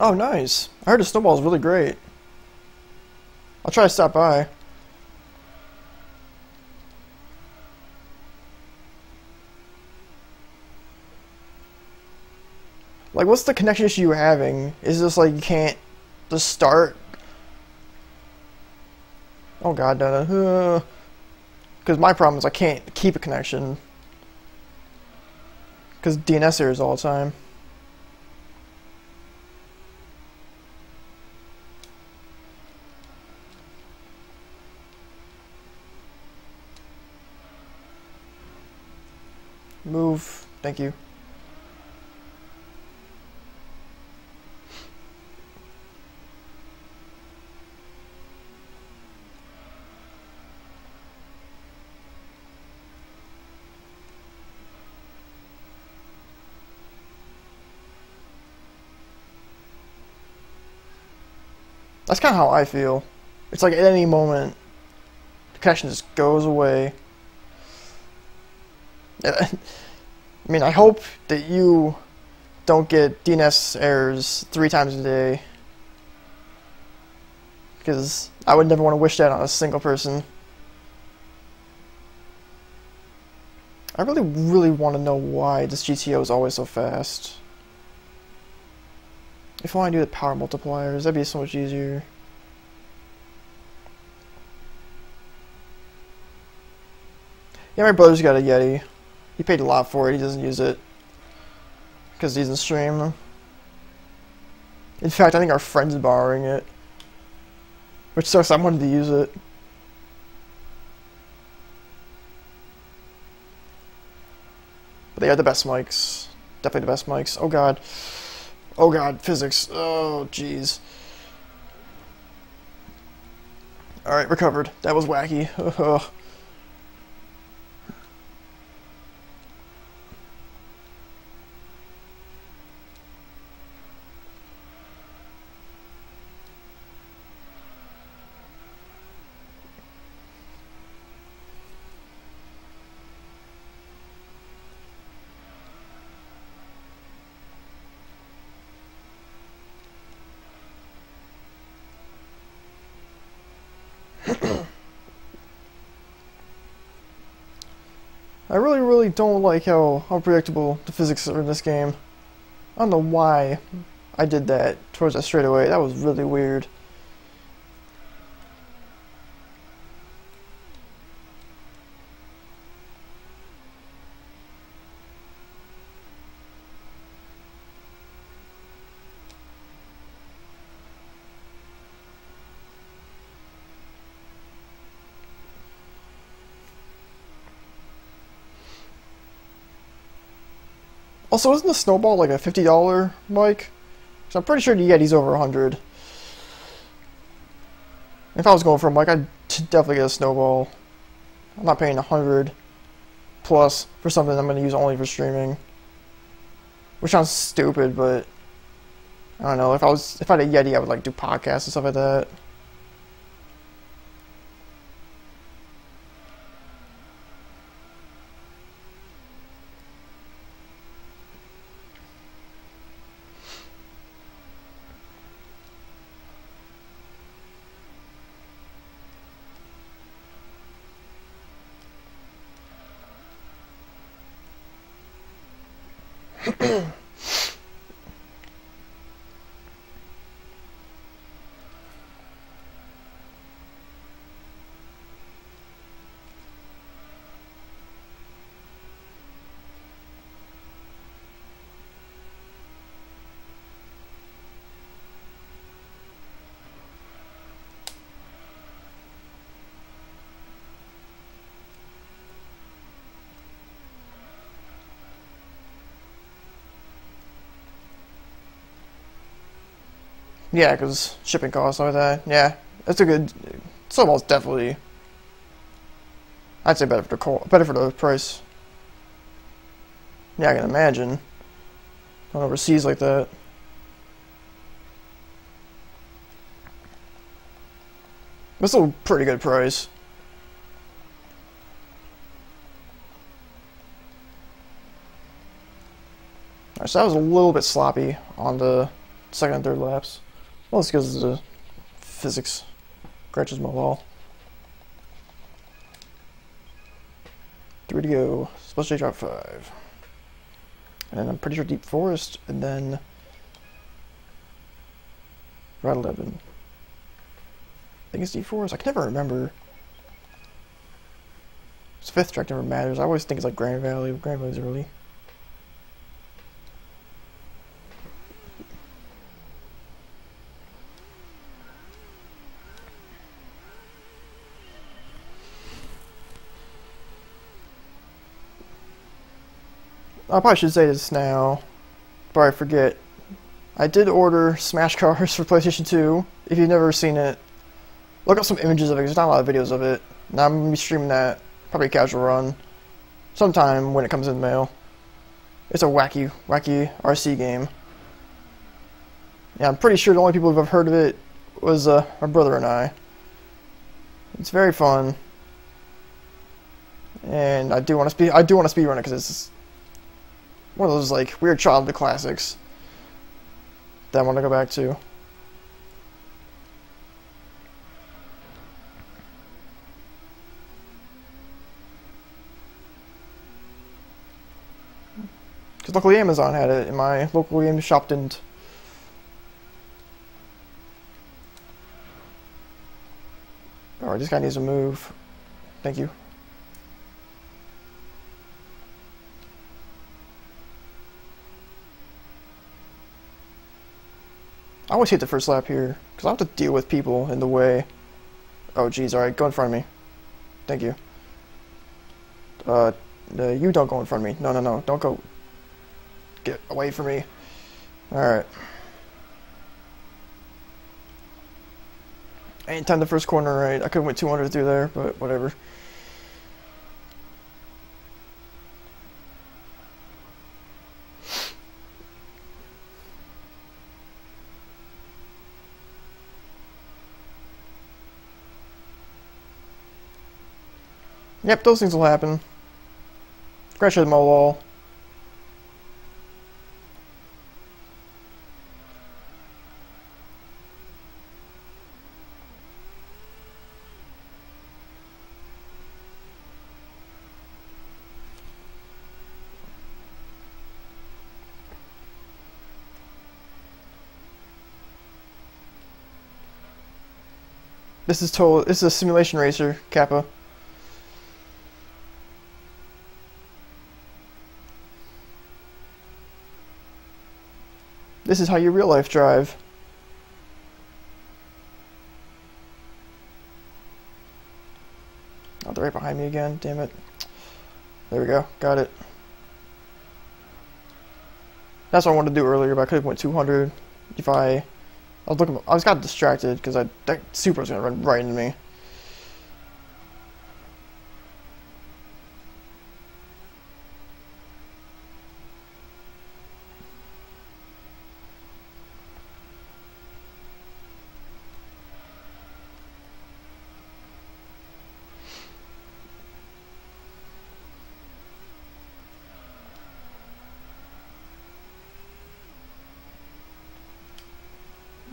Oh, nice. I heard the snowball is really great. I'll try to stop by. Like, what's the connection issue you're having? Is this like you can't just start? Oh god, no. Because my problem is I can't keep a connection. Because DNS errors all the time. Move. Thank you. That's kind of how I feel. It's like at any moment, the connection just goes away. I mean, I hope that you don't get DNS errors 3 times a day. Because I would never want to wish that on a single person. I really want to know why this GTO is always so fast. If I want to do the power multipliers, that'd be so much easier. Yeah, my brother's got a Yeti. He paid a lot for it, he doesn't use it. Because he doesn't stream. In fact, I think our friend's borrowing it. Which sucks, I wanted to use it. But they are the best mics. Definitely the best mics. Oh god. Oh god, physics. Oh jeez. Alright, recovered. That was wacky. I really don't like how unpredictable the physics are in this game. I don't know why I did that towards that straightaway. That was really weird. Also, isn't the snowball like a $50 mic? So I'm pretty sure the Yeti's over 100. If I was going for a mic, I'd definitely get a snowball. I'm not paying 100 plus for something I'm going to use only for streaming. Which sounds stupid, but I don't know. If I had a Yeti, I would like do podcasts and stuff like that. Yeah, because shipping costs like that. Yeah, that's a good. Snowball's definitely. I'd say better for the price. Yeah, I can imagine. Going overseas like that. But still a pretty good price. Alright, so that was a little bit sloppy on the second and third laps. Well, it's because of the physics. Scratches my wall. 3 to go. Special drop 5. And I'm pretty sure Deep Forest, and then Route 11. I think it's Deep Forest. I can never remember. This 5th track never matters. I always think it's like Grand Valley. Grand Valley's early. I probably should say this now, but I forget. I did order Smash Cars for PlayStation 2. If you've never seen it, look up some images of it. There's not a lot of videos of it. Now I'm going to be streaming that, probably a casual run, sometime when it comes in the mail. It's a wacky RC game. Yeah, I'm pretty sure the only people who've ever heard of it was my brother and I. It's very fun, and I do want to speedrun it because it's one of those like weird childhood classics that I want to go back to. Because luckily Amazon had it, and my local game shop didn't. Alright, this guy needs to move. Thank you. I always hate the first lap here, because I have to deal with people in the way. Oh jeez, alright, go in front of me. Thank you. You don't go in front of me. No, don't go. Get away from me. Alright. I ain't timed the first corner right. I could've went 200 through there, but whatever. Yep, those things will happen. Crash into my wall. This is a simulation racer, Kappa. This is how you real life drive. Oh, they're right behind me again, damn it. There we go, got it. That's what I wanted to do earlier, but I could have went 200 if I was got distracted because that Supra was gonna run right into me.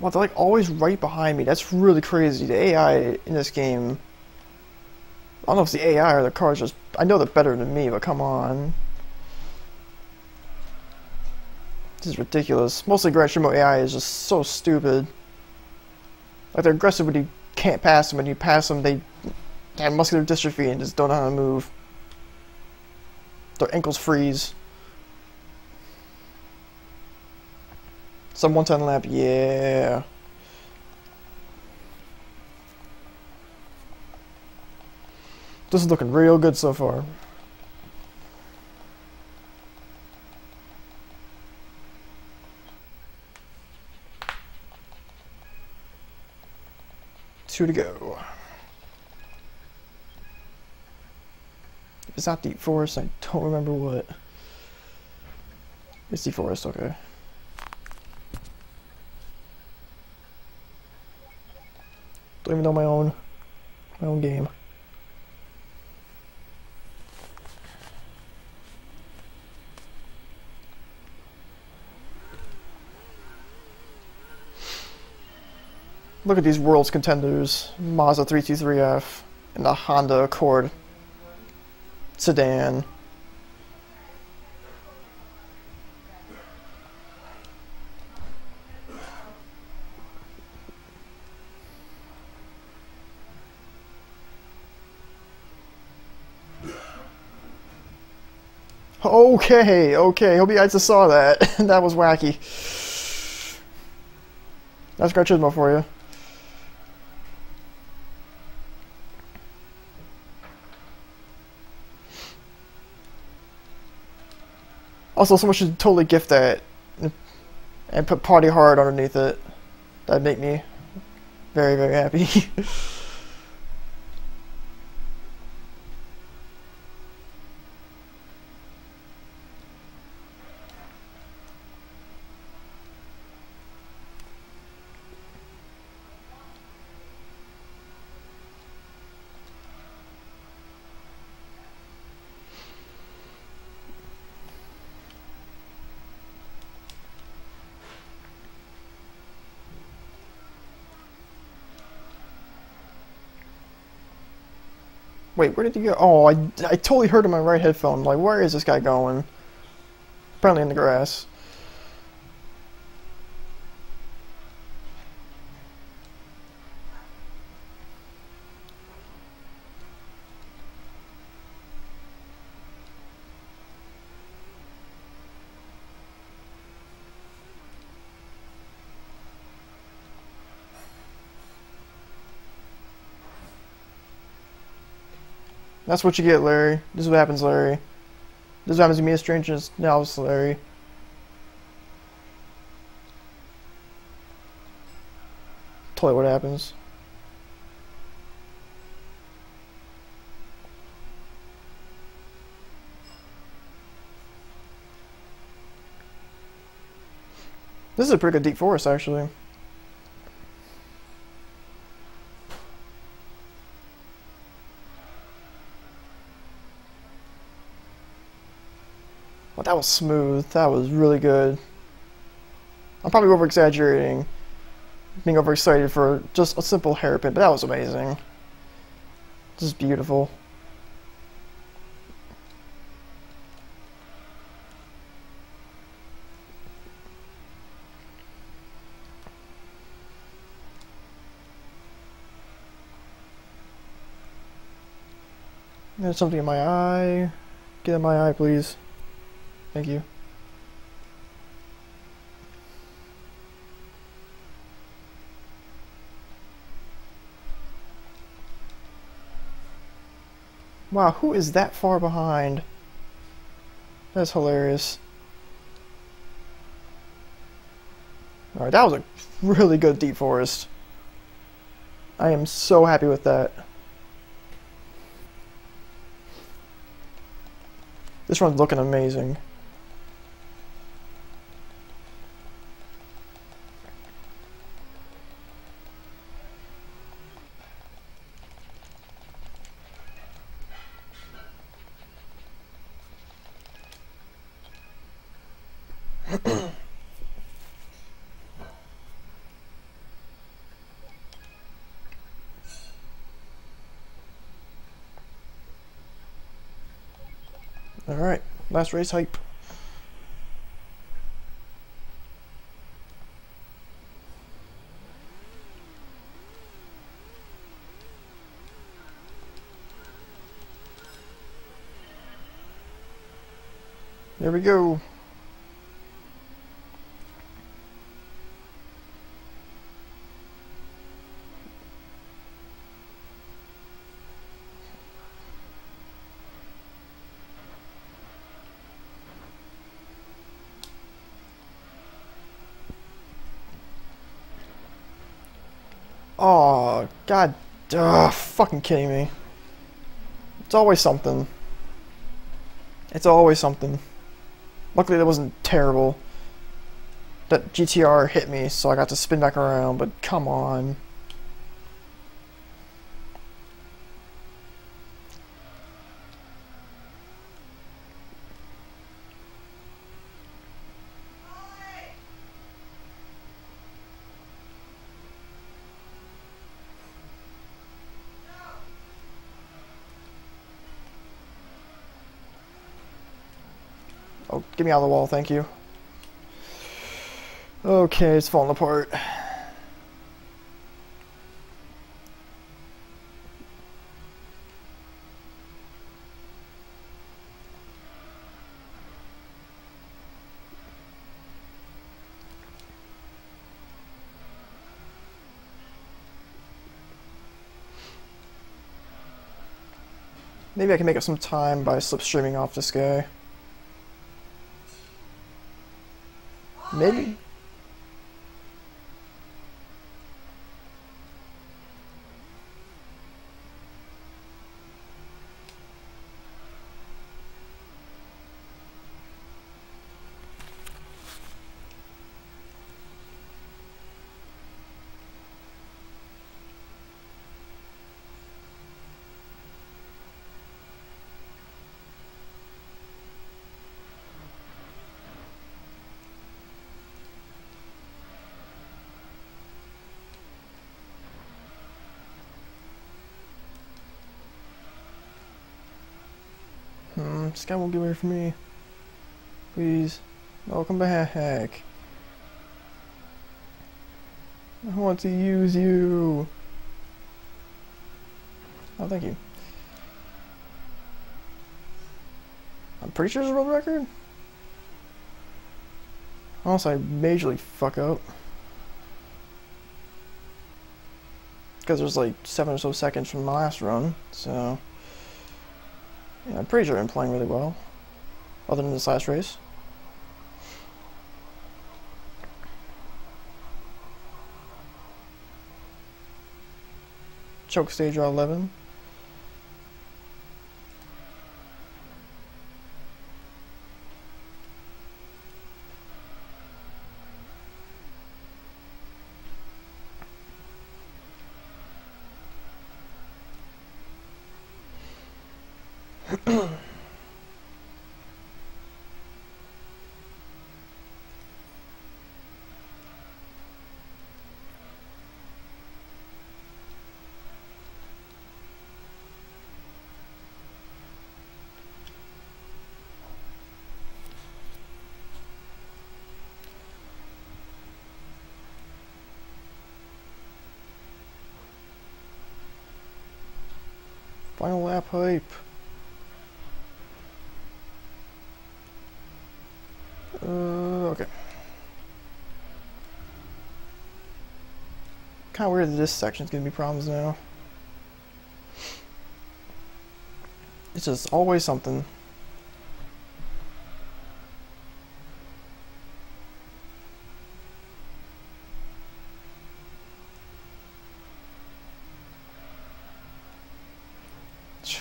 Well, they're like always right behind me. That's really crazy. The AI in this game, I don't know if it's the AI or the cars. Just I know they're better than me, but come on. This is ridiculous. Mostly Gran Turismo AI is just so stupid. Like, they're aggressive when you can't pass them. When you pass them, they have muscular dystrophy and just don't know how to move. Their ankles freeze. Some 110 lap, yeah. This is looking real good so far. Two to go. If it's not Deep Forest, I don't remember what. It's Deep Forest, okay. Don't even know my own game. Look at these Worlds contenders. Mazda 323F and the Honda Accord sedan. Okay, hope you guys just saw that. That was wacky. That's Gran Turismo for you. Also, someone should totally gift that and put Party Hard underneath it. That'd make me very, very happy. Wait, where did he go? Oh, I totally heard him in my right headphone. Like, where is this guy going? Apparently in the grass. That's what you get, Larry. This is what happens, Larry. This is what happens to me as strangers. Now it's Larry. Tell you what happens. This is a pretty good Deep Forest, actually. Well, that was smooth. That was really good. I'm probably over-exaggerating, being overexcited for just a simple hairpin, but that was amazing. Just beautiful. There's something in my eye. Get in my eye, please. Thank you. Wow, who is that far behind? That's hilarious. Alright, that was a really good Deep Forest. I am so happy with that. This run's looking amazing. Alright, last race hype. Here we go. Oh, god, fucking kidding me. It's always something. It's always something. Luckily that wasn't terrible. That GTR hit me, so I got to spin back around, but come on. Oh, get me out of the wall, thank you. Okay, it's falling apart. Maybe I can make up some time by slipstreaming off this guy. Maybe. This guy won't get away from me. Please. No, come back. I want to use you. Oh, thank you. I'm pretty sure it's a world record. Unless I majorly fuck up. Because there's like 7 or so seconds from the last run, so... Yeah, I'm pretty sure I'm playing really well. Other than this last race. Choke stage route 11. Final lap hype. Okay. Kind of weird that this section's gonna be problems now. It's just always something.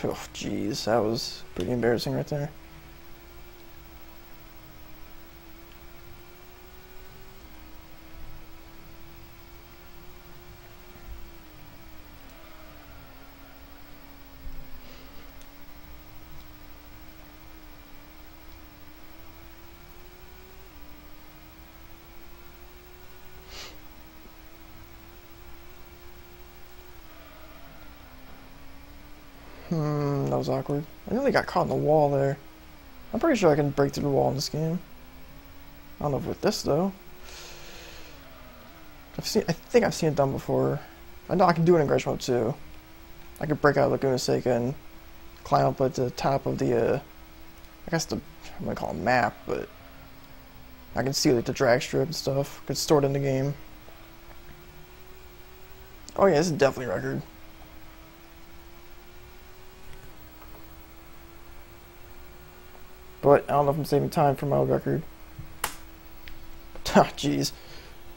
Oh, jeez, that was pretty embarrassing right there. That was awkward. I nearly got caught in the wall there. I'm pretty sure I can break through the wall in this game. I don't know if with this though. I think I've seen it done before. I know I can do it in Gran Turismo too. I could break out of Laguna Seca and climb up at the top of the I guess I'm gonna call it a map, but I can see like the drag strip and stuff. Could store it in the game. Oh yeah, this is definitely a record. But I don't know if I'm saving time for my old record. Ah, jeez.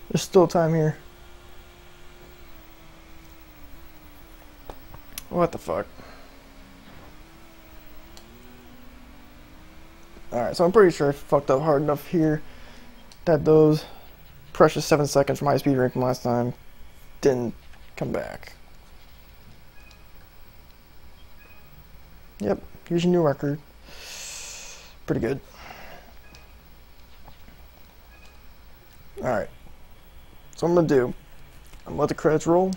There's still time here. What the fuck? Alright, so I'm pretty sure I fucked up hard enough here that those precious 7 seconds from high speed rank from last time didn't come back. Yep, here's your new record. Pretty good. Alright, so what I'm gonna do, I'm gonna let the credits roll.